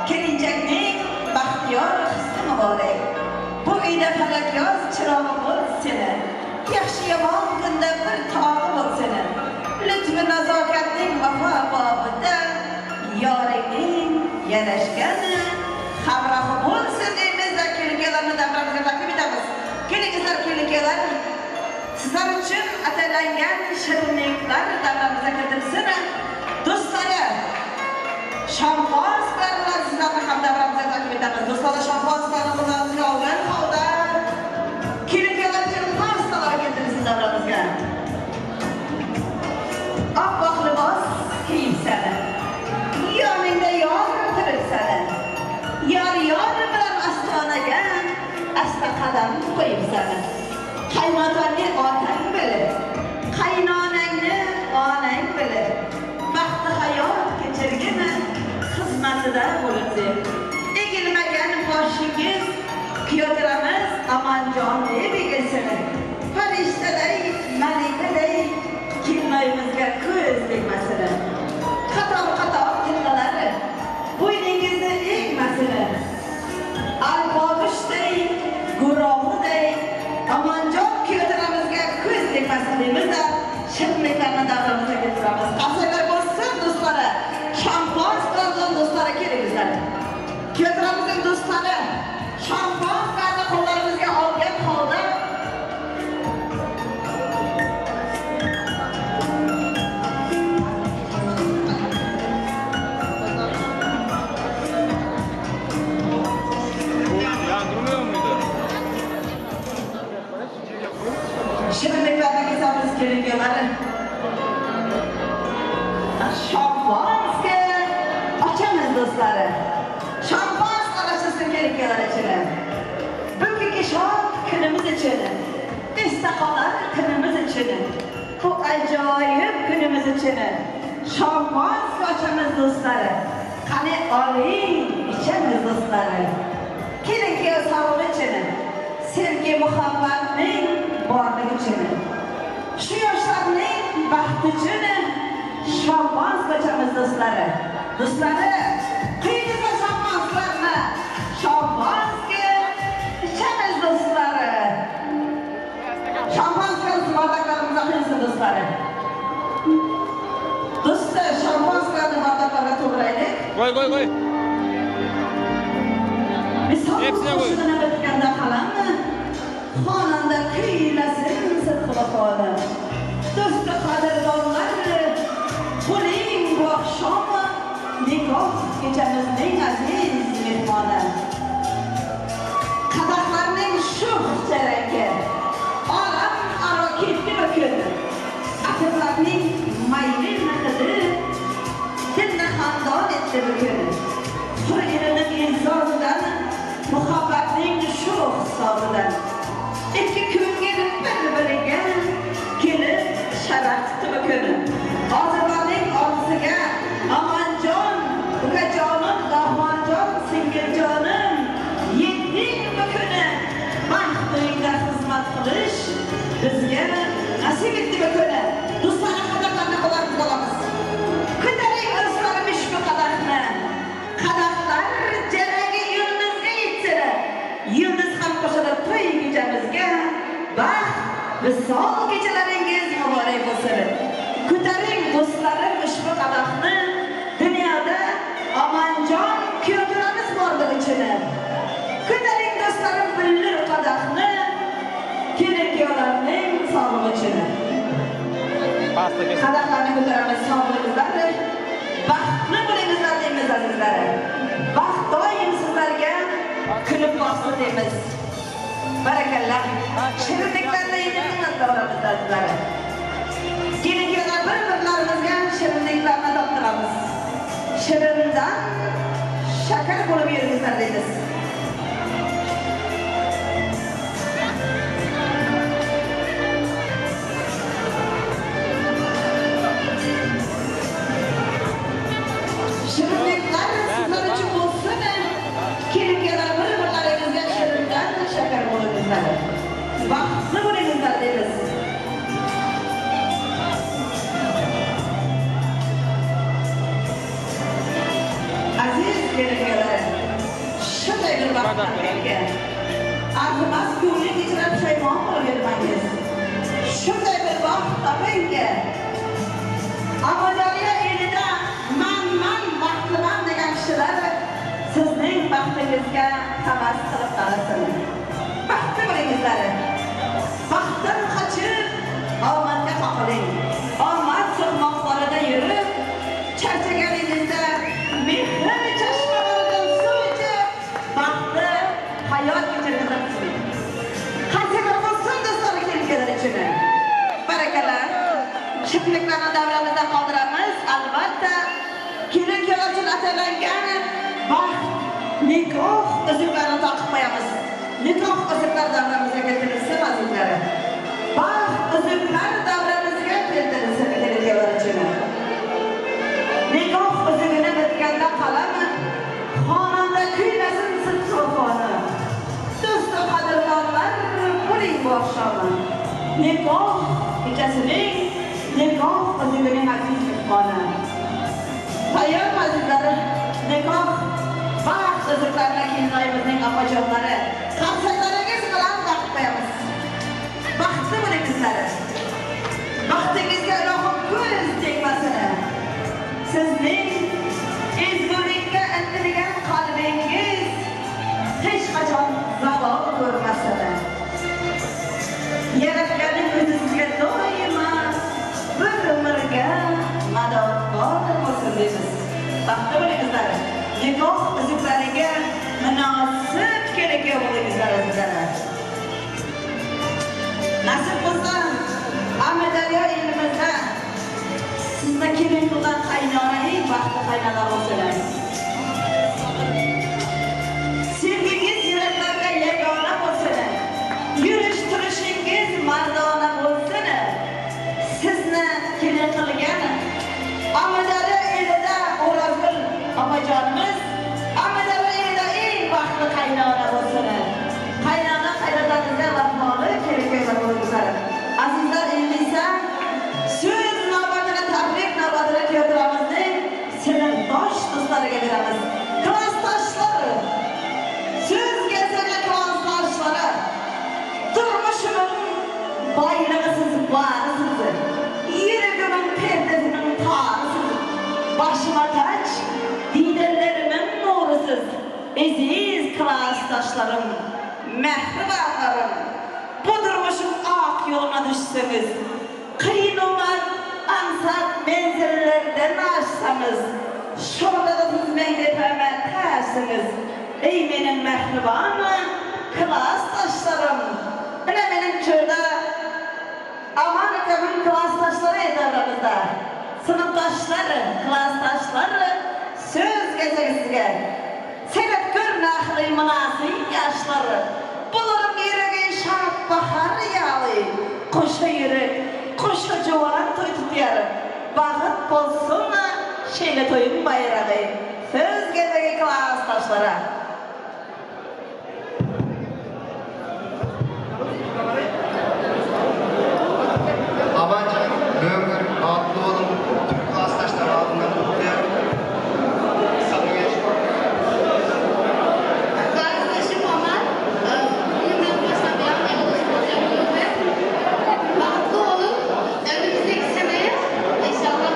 Kelinjakning baxtiyor hissi muborak. Bu uyda falak yoz chirog'i bo'l seni. Yaxshi yomon kunda bir tog'i bo'l seni. Lutfi nazokatning vafo bobida yoringning yarashgani hamrohi bo'lsin deymizda kelinkelarni davramizga taklif etamiz. Kelingizlar kelinkelar, sizlar uchun atalangan shirinliklar davramizga kiritilsin. Do'stlari, shampoz bilan sizlarni ham davramizga taklif etamiz. Do'stlar, shampoz bilan qo'lingizga olgan holda kelinkelar uchun pastalar keltirsin davramizga. Oppoq libos kiyibsani, yoningda yor turibsani. Yor bilan astonaga asta qadam qo'yibsani. Qaynotanni otang bilib, qaynonangni onang bilib, baxti hayot kechirgini xizmatida bo'lsin. Egilmagan boshingiz kuyotiramiz amanjonli begisini. Farishtaday, malikaday kelmayimizga ko'z tegmasini. Qator tillalari bo'yningizni egmasini. Alpog'ishday, gurohiday amanjon kuyotiramizga ko'z tegmasin deymizda shirinliklarni davramizga keltiramiz. Qasoylar bo'lsin do'stlari, shampoz bilan do'stlari kelingizlar. Kuyotiramizning do'stlari shampozlarni qo'llarimizga olgan holda shirinliklarni kesamiz kelinkelar. Shampozga ochamiz do'stlari. Shampoz qarashsin kelinkelar ichida. Bugungi shod kunimiz uchun, esda qolar kunimiz uchun, bu ajoyib kunimiz uchun shampoz ochamiz do'stlari. Qani oling, ichamiz do'stlari. Kelinkelar sog'lig'i uchun, sevgi muhabbatning borligi uchun, shu yoshlarning baxti uchun shampoz ochamiz do'stlari. Do'stlari, quyingizlar shampozlarni. Shampozga ichamiz do'stlari. Shampozga bardaklarimizni quysin do'stlari. Do'stlar, shampozlarni bardaklarga to'g'raylik. Qo'y. Misol qo'shig'ini bitganda qalamni xonanda kuylasin sirqi vafoni. Do'sti qadrdonlar, bo'ling bu oqshom nikoh kechamizning aziz mehmoni. Qadahlarning sho'x charagi olam aro ketdi bugun. Atirlarning mayli naqidi dilni xandon etdi bugun. Qur'onining insozidan, muhabbatning sho'x hisobidan ikki ko'ngil bir-biriga kelib sharaf tutdi bugun. Hozirlarning oldisiga amanjon, ukajonim, dahmonjon, singiljonim, yetding bukuni baxt uyingda xizmat qilish bizga nasib etdi bukuni. Do'stlar, qadaqlarni qo'llarimizga olamiz. Ko'taring do'stlarim ushbu qadaqni. Qadaqlar jaragi yulduzga yetsin. Yulduz ham qo'shadi dostlarım ushbu qadoqni dunyoda omonjon kuydiramiz bordir ichini. Kundalik dostlarim bilir qadoqni kelin-kuyovlarning sog'lig'i ichini. Qadoqlarni ko'taramiz sog'lig'ingizlar. Baxtli bo'lingizlar deymiz azizlar. Baxt doim sizlarga kulib boqsin deymiz. Barakallah. Shirinliklarni yedingiz davramizda azizlar. Kelin-kuyovlar bir-birlarimizga shirinliklarni toptiramiz. Shirindan shakar bo'lib yuringizlar deymiz. Shirinliklar sizlar uchun bo'lsin. Kelin-kuyovlar bir-birlaringizga shirindan shakar bo'lingizlar. Baxtli bo'lingizlar deymiz. Aziz kelin-kuyovlar, shunday bir vaqtdan kelgan. Arzimas ko'ngil kechirib pushaymon bo'lib yurmangiz. Shunday bir vaqt topingki, Amadaliya elida man baxtliman degan kishilar sizning baxtingizga havas qilib qarasin. Baxtli bo'lingizlar. Baxtdan qochib, omadga qoqiling. Omad so'qmoqlarida yurib, charchaganingizda mehri chashmalaridan suv ichib, baxtli hayot kechirgizasiz. Qanchalar bo'lsin do'stlar kelganlar uchun. Barakallah. Shirinliklarni davramizda qoldiramiz. Albatta, kelin-kuyovlar uchun atalangan baxt nikoh uzuklarini taqib qo'yamiz. Nikoh uzuklar davramizga keltirilsin azizlar. Baxt uzuklar davramizga keltirilsin kelin-kuyovlar uchun. Nikoh uzugini bitganda qalami, xonanda kuylasin sidqi-vafoni. Do'stu qadrdonlar bo'ling boshqami. Nikoh kechasining nikoh uzugining aziz mehmoni. Tayyor azizlar, nikoh baxt uzuklarini kelinoyimizning opajonlari qarsaklaringiz bilan taqib qo'yamiz. Baxtli bo'lingizlar. Baxtingizga Ilohim ko'z tegmasin. Sizning ezgulikka intilgan qalbingiz hech qachon zavol ko'rmasin. Yaratganning o'zi sizga doimo bir umrga madadkor bo'lsin deymiz. Baxtli bo'lingizlar. Nikoh uzuklariga munosib kelin-kuyov bo'lingizlar azizlar. Nasib bo'lsa, Amadaliya elimizda sizni kelin qilgan qaynonaning baxtli qaynona bo'lsinlar. Sevgingiz yuraklarga yagona bo'lsin. Yurish-turishingiz mardona bo'lsin. Sizni kelin qilgan Amadaliya elida O'razgul opajonimiz Amadaliya elida eng baxtli qaynona bo'lsin. Qaynona qaynotamizga vafoli kelin-kuyovlar bo'lingizlar. Azizlar, endi esa so'z navbatini tabrik navbatini keltiramizning sinfdosh do'stlariga beramiz. Klassdoshlari, so'z kelsaga klassdoshlari, turmushining boylig'isiz varisiz, yuragining perdasining torisiz, boshima toj, diydalarining nurisiz, aziz klassdoshlarim, mehribonlarim, bu turmushim oq yo'lga tushsangiz, qiyin-omat ansat menzillardan oshsangiz, sho'rada siz menga rahmat qilsangiz, ey mening mehribon klassdoshlarim, ana mening cho'da aman akaning klassdoshlari davramizda, sinfdoshlari, klassdoshlari so'z kelsak sizga. Seyretgör nahli münasib yaşları, bulurum yürüge şart bahar yağlı, koşa yürek, koşa jovan toy tutuyor, bağıt bolsun şeyle toyun bayrağı. Söz gezege klassdaşlara. Abancan, Böğür, Altlı olun, tüm klassdaşlar adından kutluyorum. Sana geç. Klassdaşım Ömer, bugün ben başlamayalım, en oluşturacağım. Rahatlı olun, önümüzdeki seneye inşallah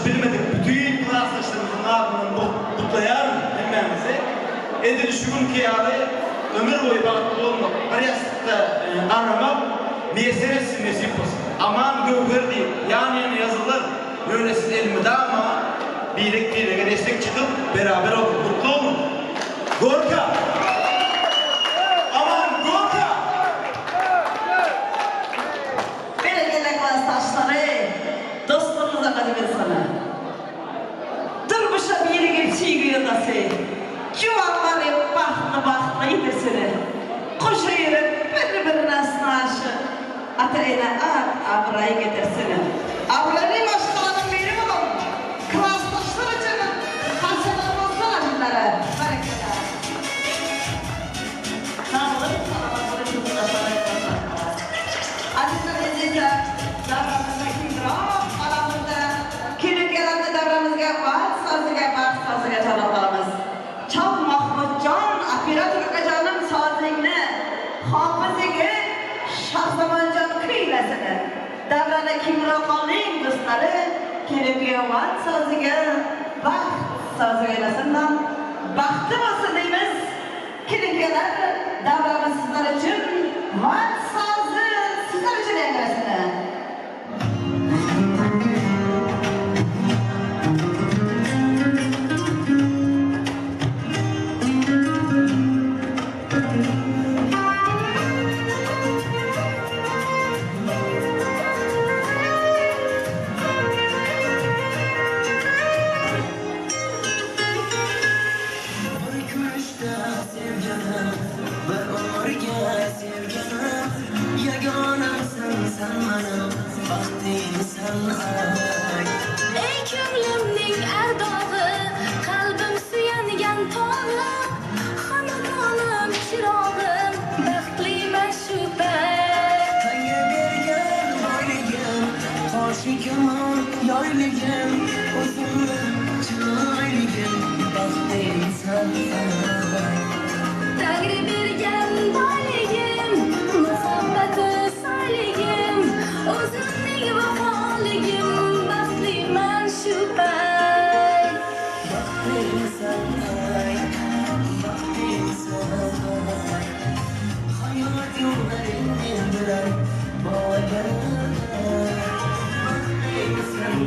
bilmedik bütün klasdaşlarımızın ardından kutlayalım hemmemizi. Edil şükür ki abi ömür boyu bağlı olmak, bir yastıkta aramak meselesi nasip olsun. Aman gövher değil, yani yazılır. Böylesiz elmide ama birlikte destek çıkıp beraber olup mutlu olun. Gorka! Aman Gorka! Belirgele klasdaşları, dostlarımıza kadar sana. Durmuşa bir yere gelip çiğgiyor nasıl? Cuvanları bahtlı yitirsin. Koşu yürü, birbirine sınaşı. Atayla at, abrayı getirsin. Ablayı başkalarının biri olun. Klasdaşlar için kanserlerimizden acıları. Bereketler. Sağ olun, sağ olun, Azizler izleyiciler, davranışa kimdir? Aramızda kilit gelende davranışga sazıga çalıqlarımız. Çal Mahmudcan, operator canım sazliğine, hafızıge Şahzamancan kıylasını. Davrana kimroqonning dostları, kilit gelvan sazıga, baxt sazıgaylasından baxtı olsun deymiz. Kilit geler, davranış sizler için van sazı sizler için yangrasını. Ey könglimning ardog'i, qalbim suyangan tog'im, xonadonim chirog'im, baxtliman shu payt. Tanga bergan boyligim, qoshigim, yoyligim, o'zimni chiroyligim, baxtimsan. Tagri bergan boyligim, muhabbati soyligim, o'zimning vafoligim, baxtliman shu payt. Baxtimsan, baxtimsan. Hayot yo'llaringni bilan bog'langan. Baxtimsan,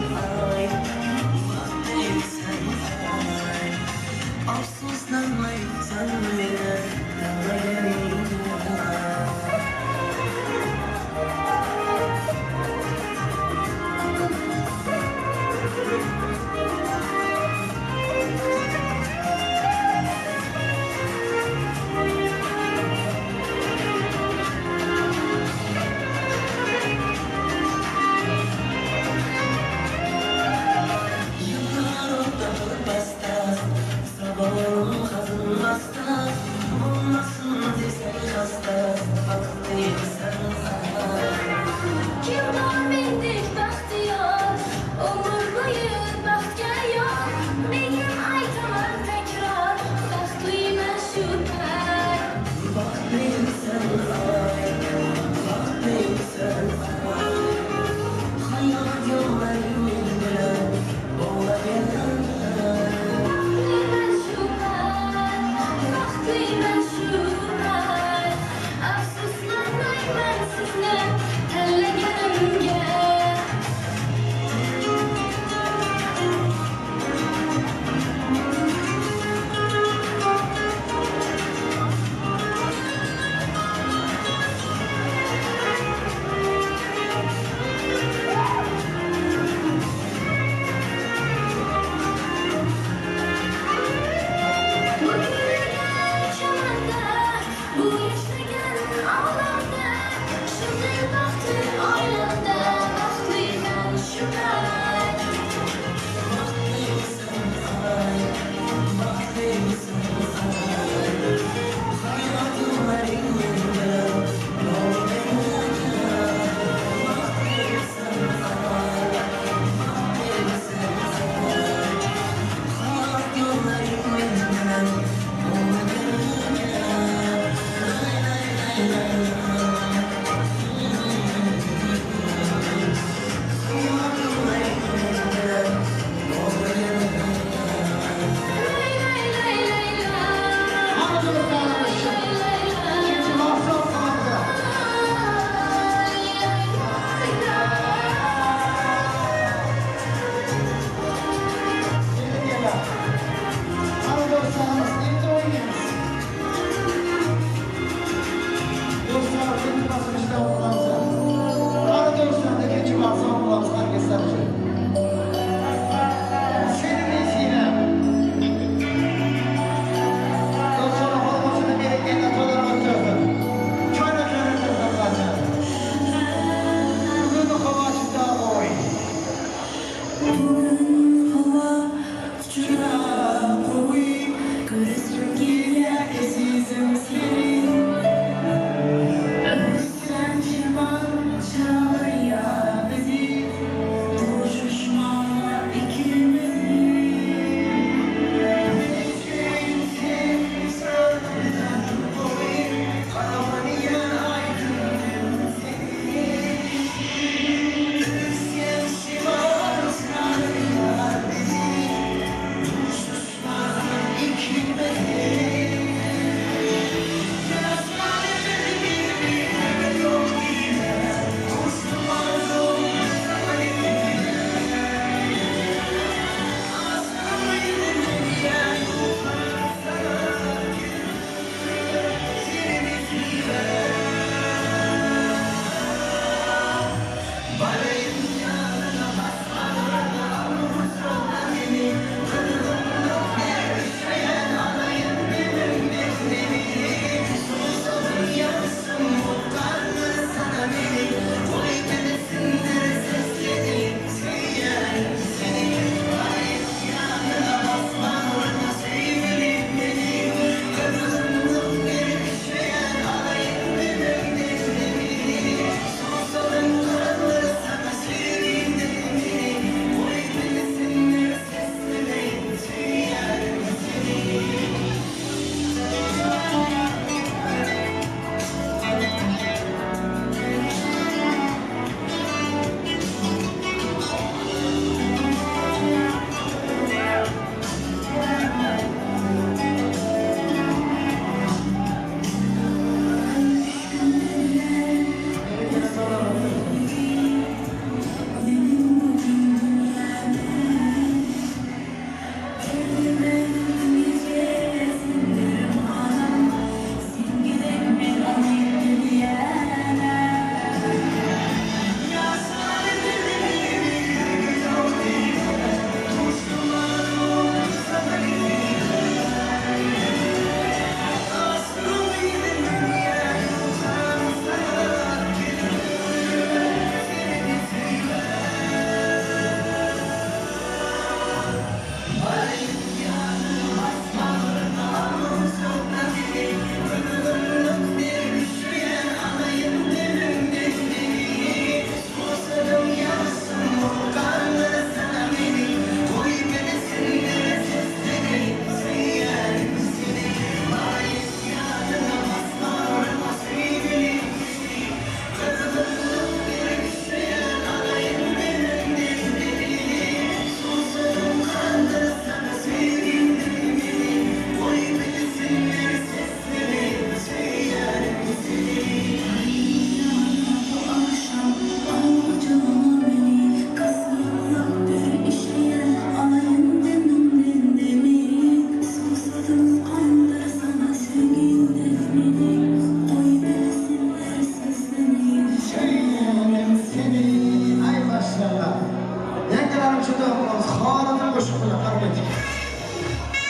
koşukla karmedik.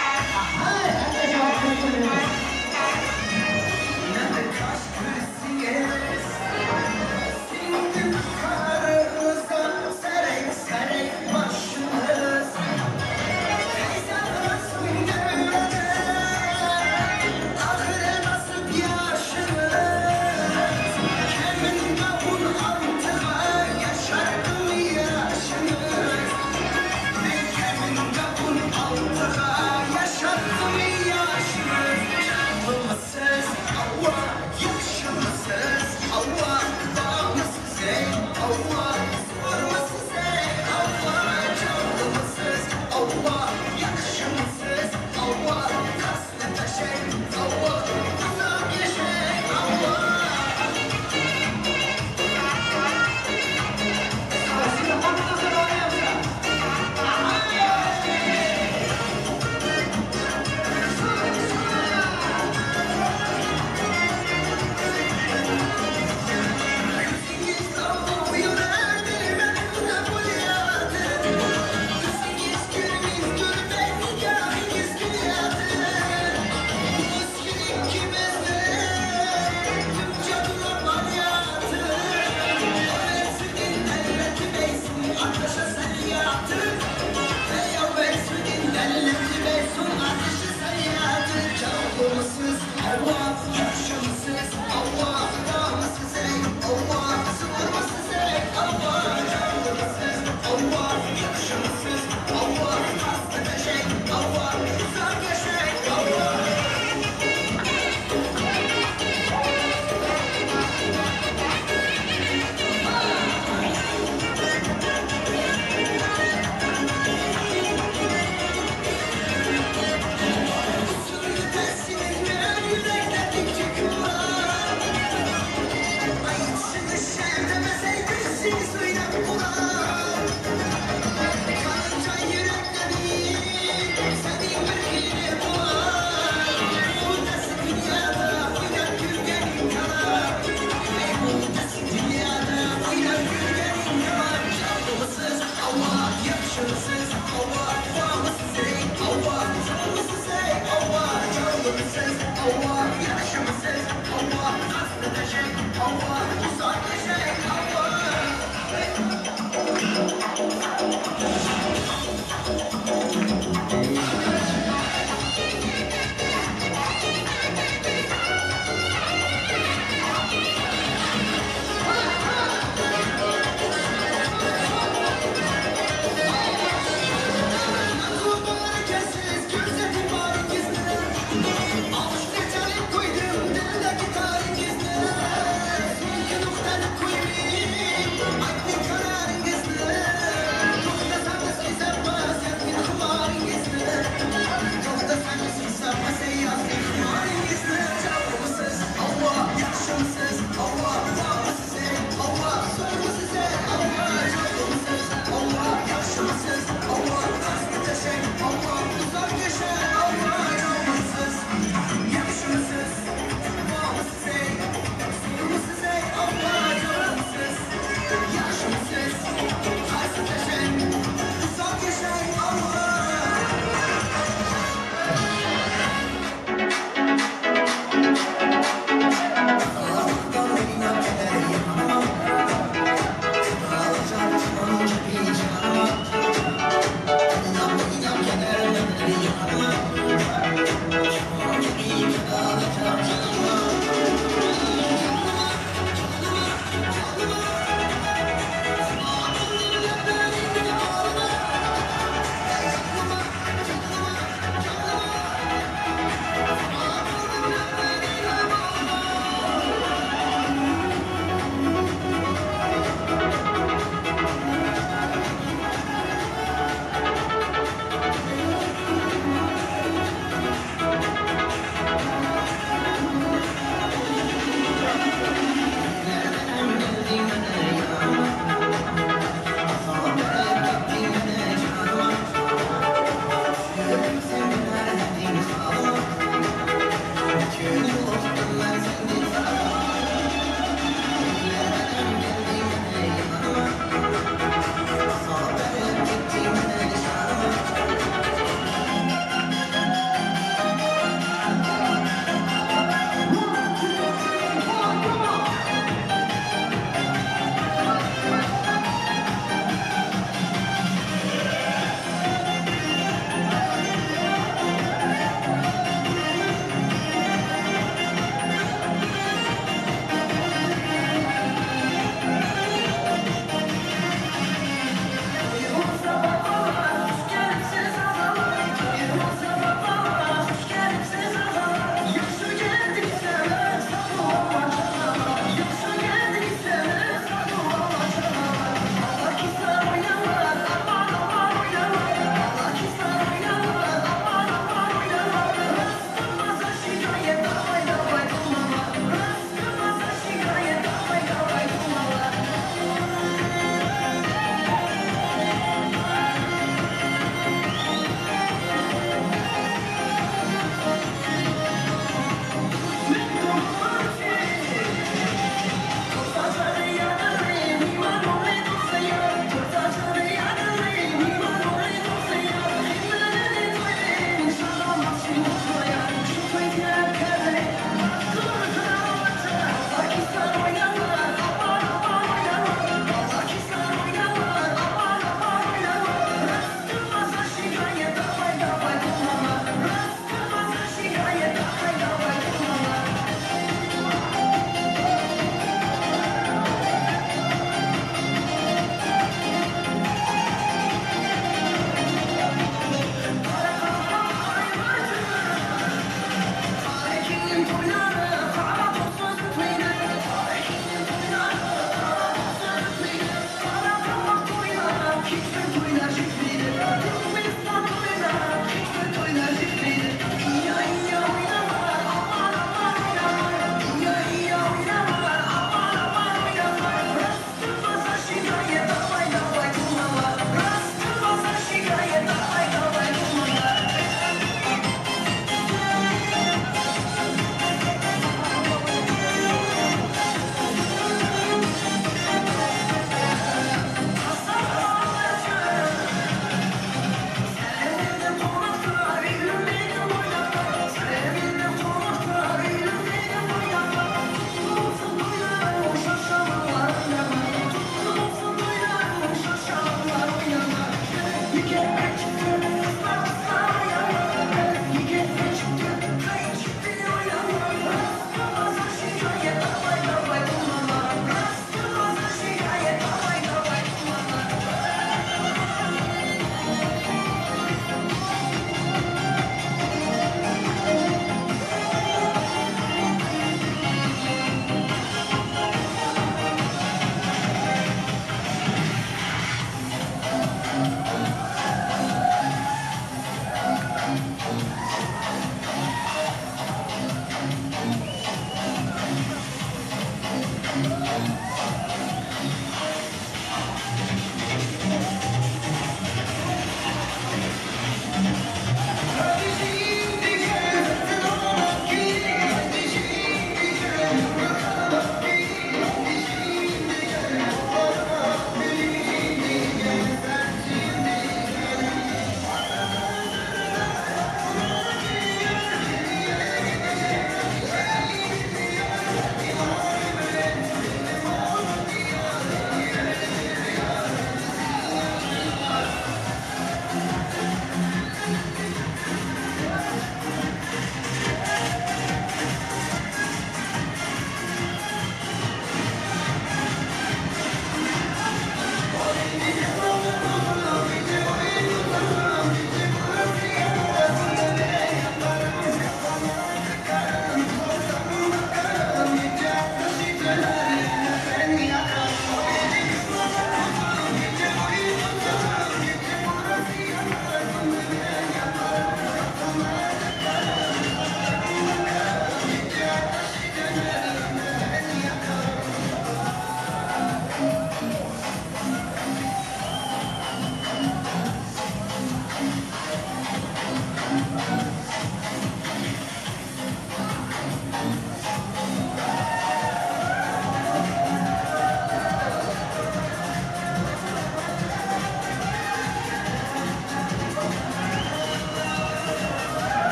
Aha, hadi cevap verin.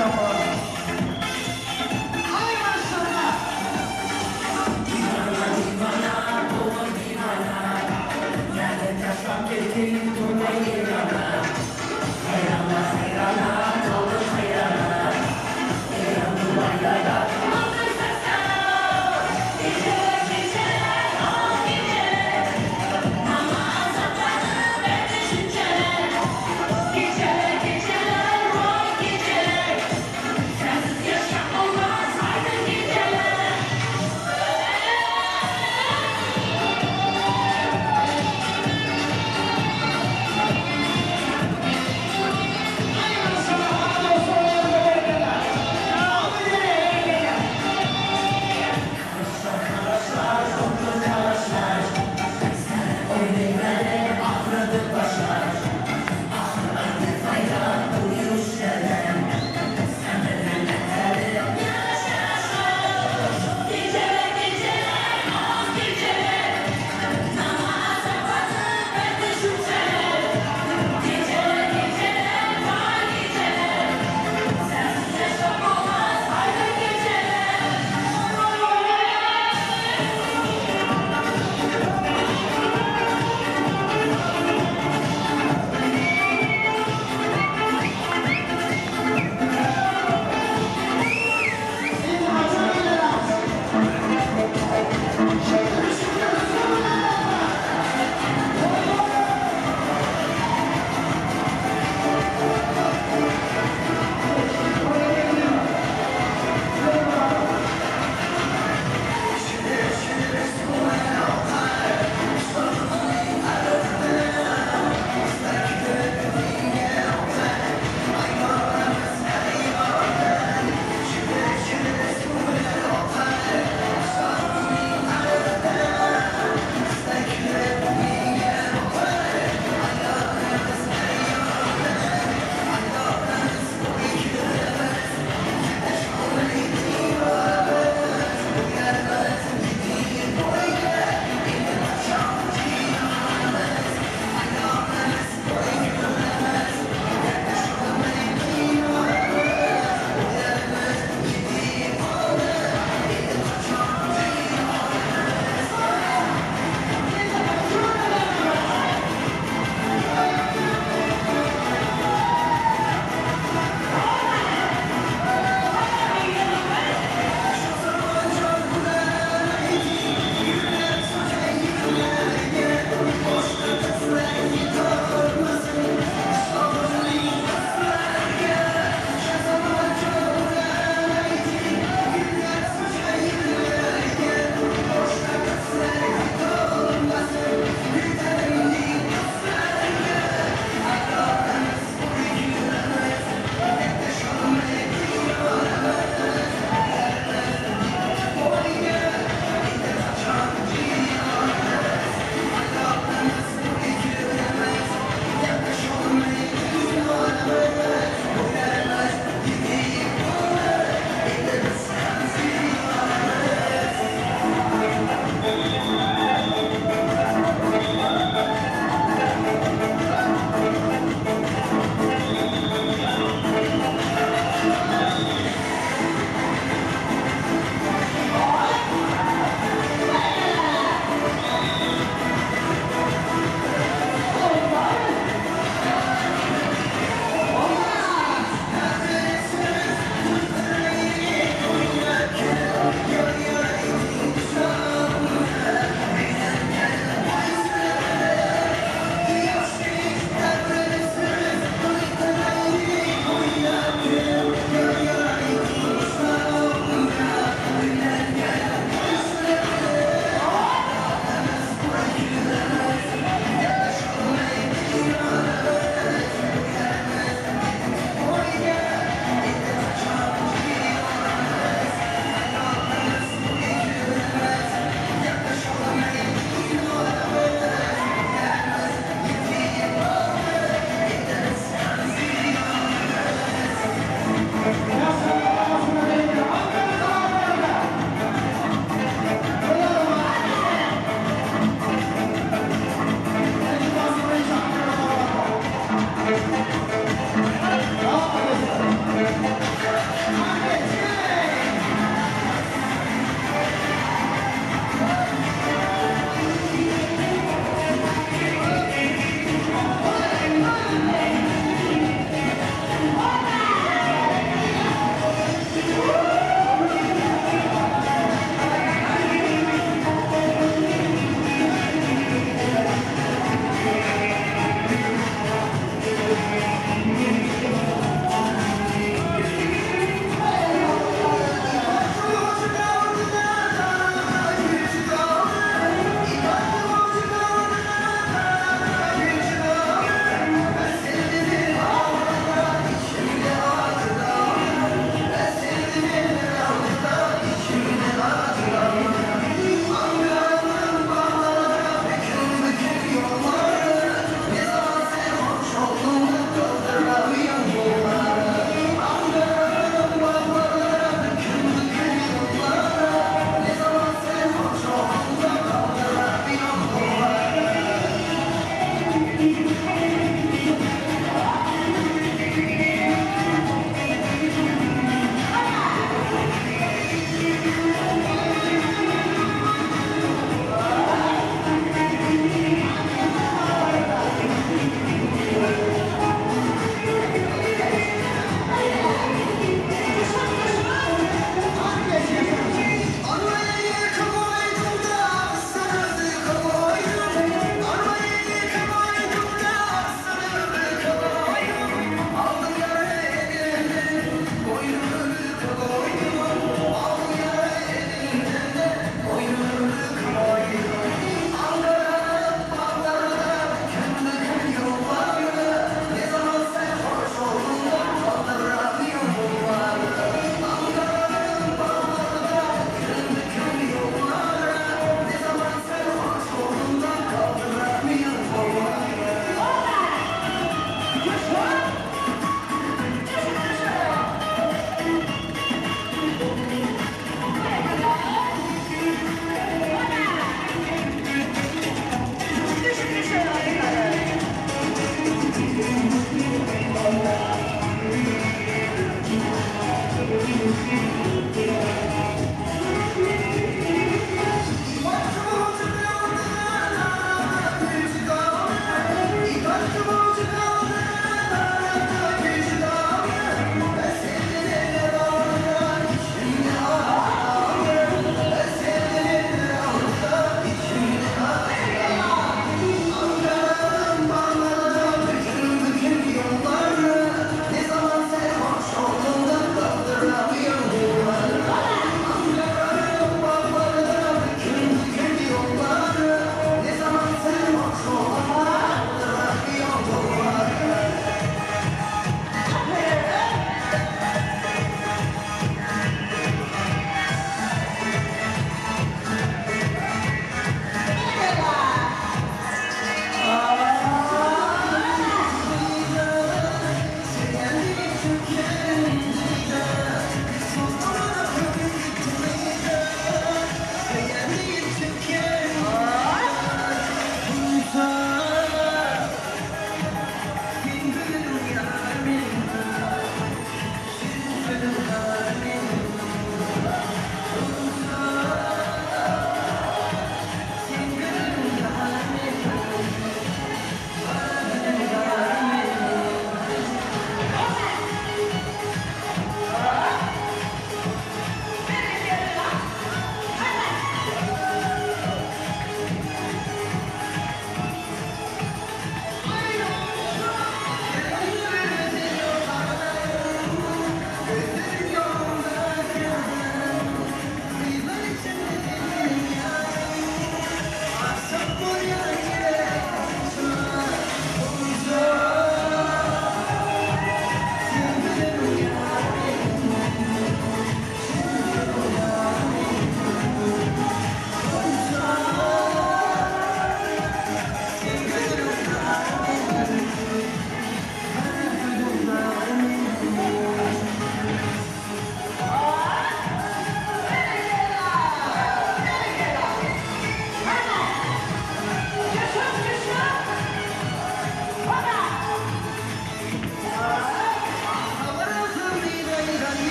zaman. Ay maşallah.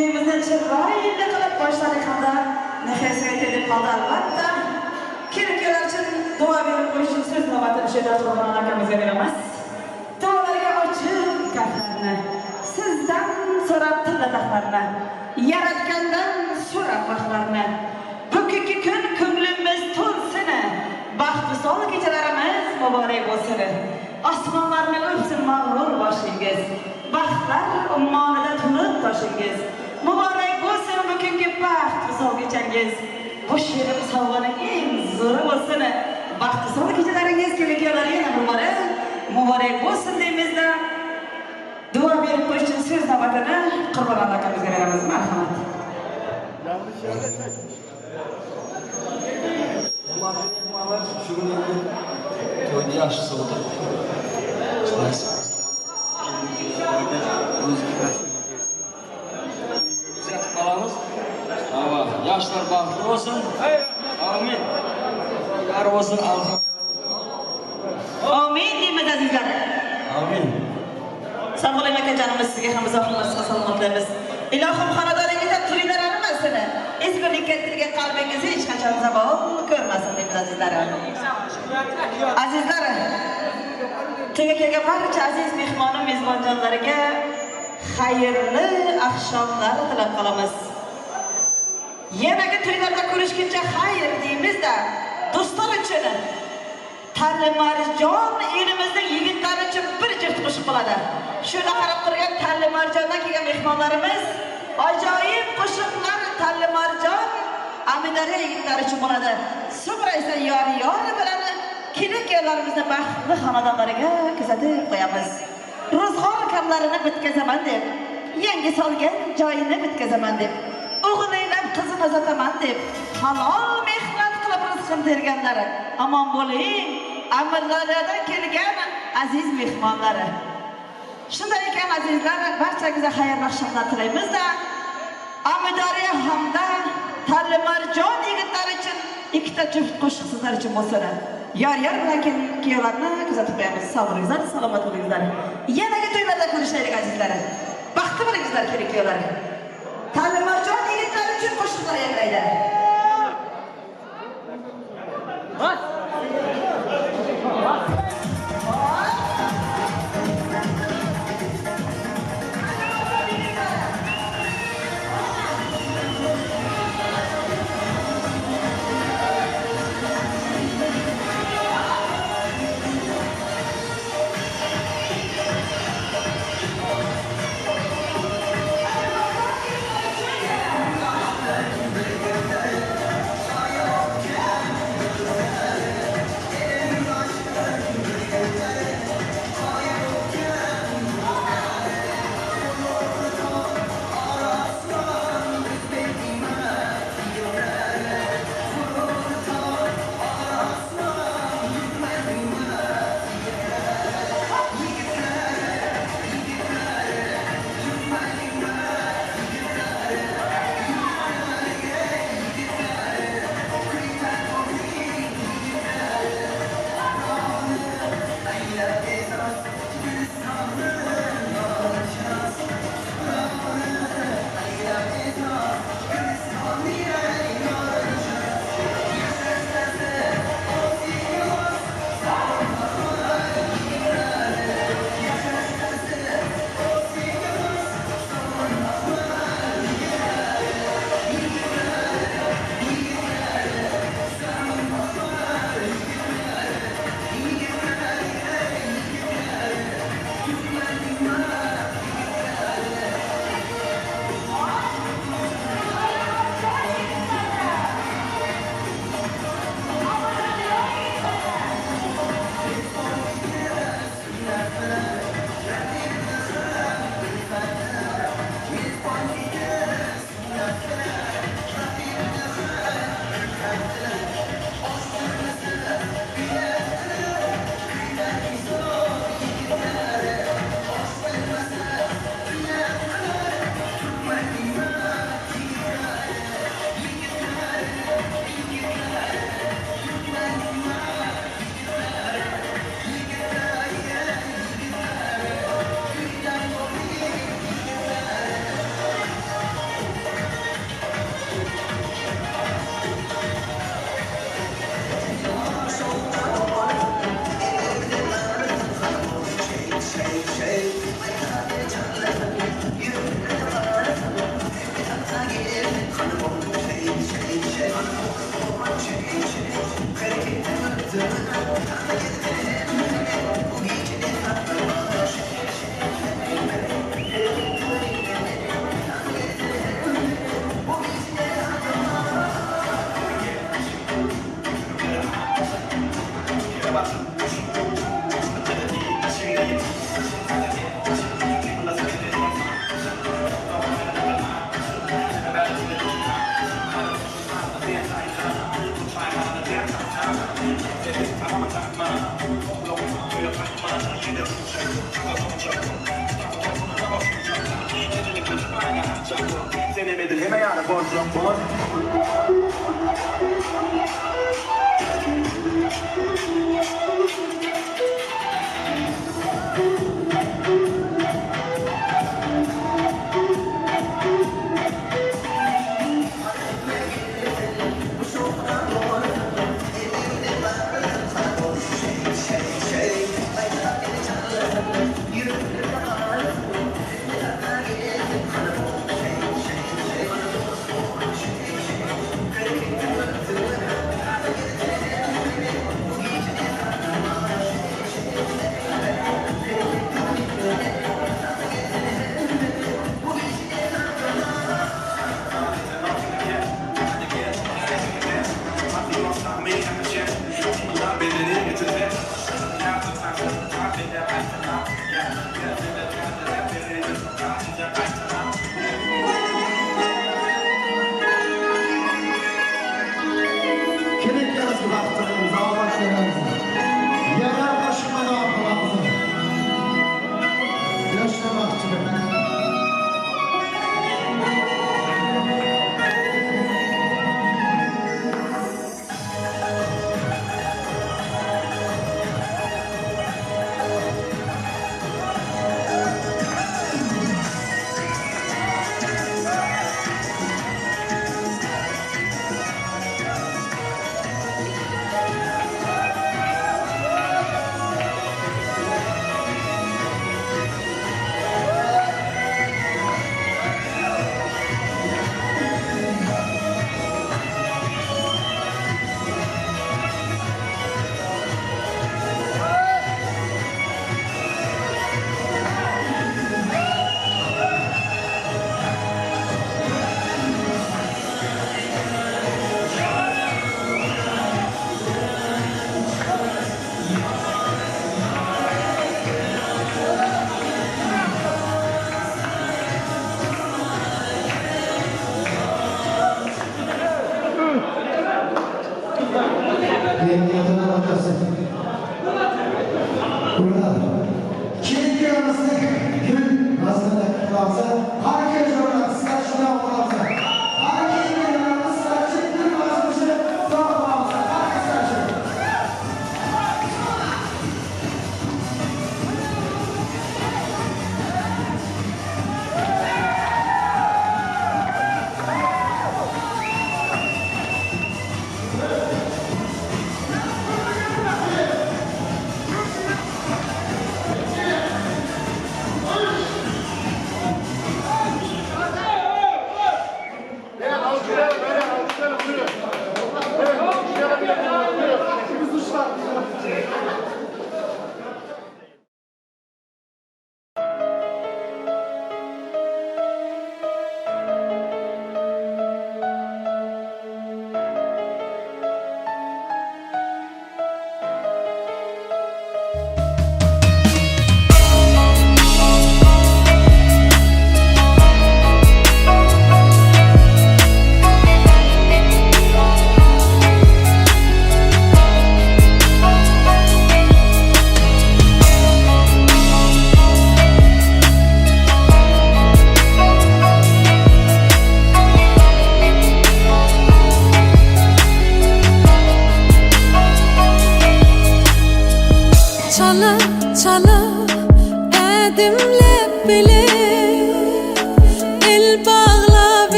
to'yimizni chiroyli qilib boshladik hamda nafasiyat edib qoldi albatta. Kelin-kuyovlar uchun duo berib qo'yish uchun so'z navbatini She'rot Qur'on akamizga beramiz. Duolarga ochiq kaftlarni, sizdan so'rab tillataqlarni, yaratgandan so'rab vaqtlarni. Bugungi kun ko'nglimiz to'lsin, baxtli sol kechalarimiz muborak bo'lsin. Osmonlarni o'psin mag'rur boshingiz, baxtlar ummonida turib toshingiz. Muborak bo'lsin bugungi baxtli sol kechangiz. Bu she'rim sovg'aning eng zo'ri bo'lsin. Baxtli sol kechalaringiz kelgan yana muborak bo'lsin deymizda. Duo berib qo'yish uchun so'z navbatini Qurbon akamizga beramiz. Marhamat. To'yni yaxshisi o'tir. Kuzatib qolamiz. Yoshlar baxtli bo'lsin. Amin. Yar bo'lsin. Amin deymiz azizlar. Amin. Sog'lik akajonimiz sizga ham uzoqlarga salomlaymiz. Ilohim xonadoningizda to'ylar arimasin. Ezgulikka tilgan qalbingizni hech qachon zavol ko'rmasin deymiz azizlar. Azizlar, to'yga kelgan barcha aziz mehmonim, mezbonjonlariga xayrli ahshomlar tilab qolamiz. Yanagi to'ylarda ko'rishguncha xayr deymizda, do'stlar uchun Tallimarjon elimizning yigitlari uchun bir jift qo'shiq bo'ladi. Shuna qarab turgan Tallimarjondan kelgan mehmonlarimiz ajoyib qo'shiqlar Tallimarjon Amidari yigitlari uchun bo'ladi. So'ngra esa yor bilan kelin-kuyovlarimizni baxtli xonadonlariga kuzatib qo'yamiz. Ro'zg'or kamlarini bitkazaman deb, yangi solgan joyini bitkazaman deb, o'g'liylab qizini uzataman deb, halol mehnat qilib rizqini terganlari omon bo'ling. Amirlardan kelgan aziz mehmonlari. Shunday ekan azizlar, barchangizga xayrli oqshomlar tilaymiz-da. Amidori hamda Tallimarjon yigitlari uchun ikkita juft qo'shiq sizlar uchun bo'lsin. Yor bilan kuyovlarni kuzatib qo'yamiz. Sog' bo'lingizlar, salomat bo'lingizlar. Yanagi to'ylarda ko'rishaylik azizlar. Baxtli bo'lingizlar kuyovlar. Tallimarjon yigitlari uchun qo'shiqlar yangraydi.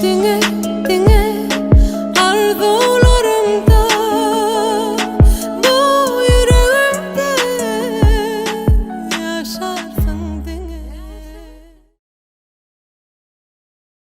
Ding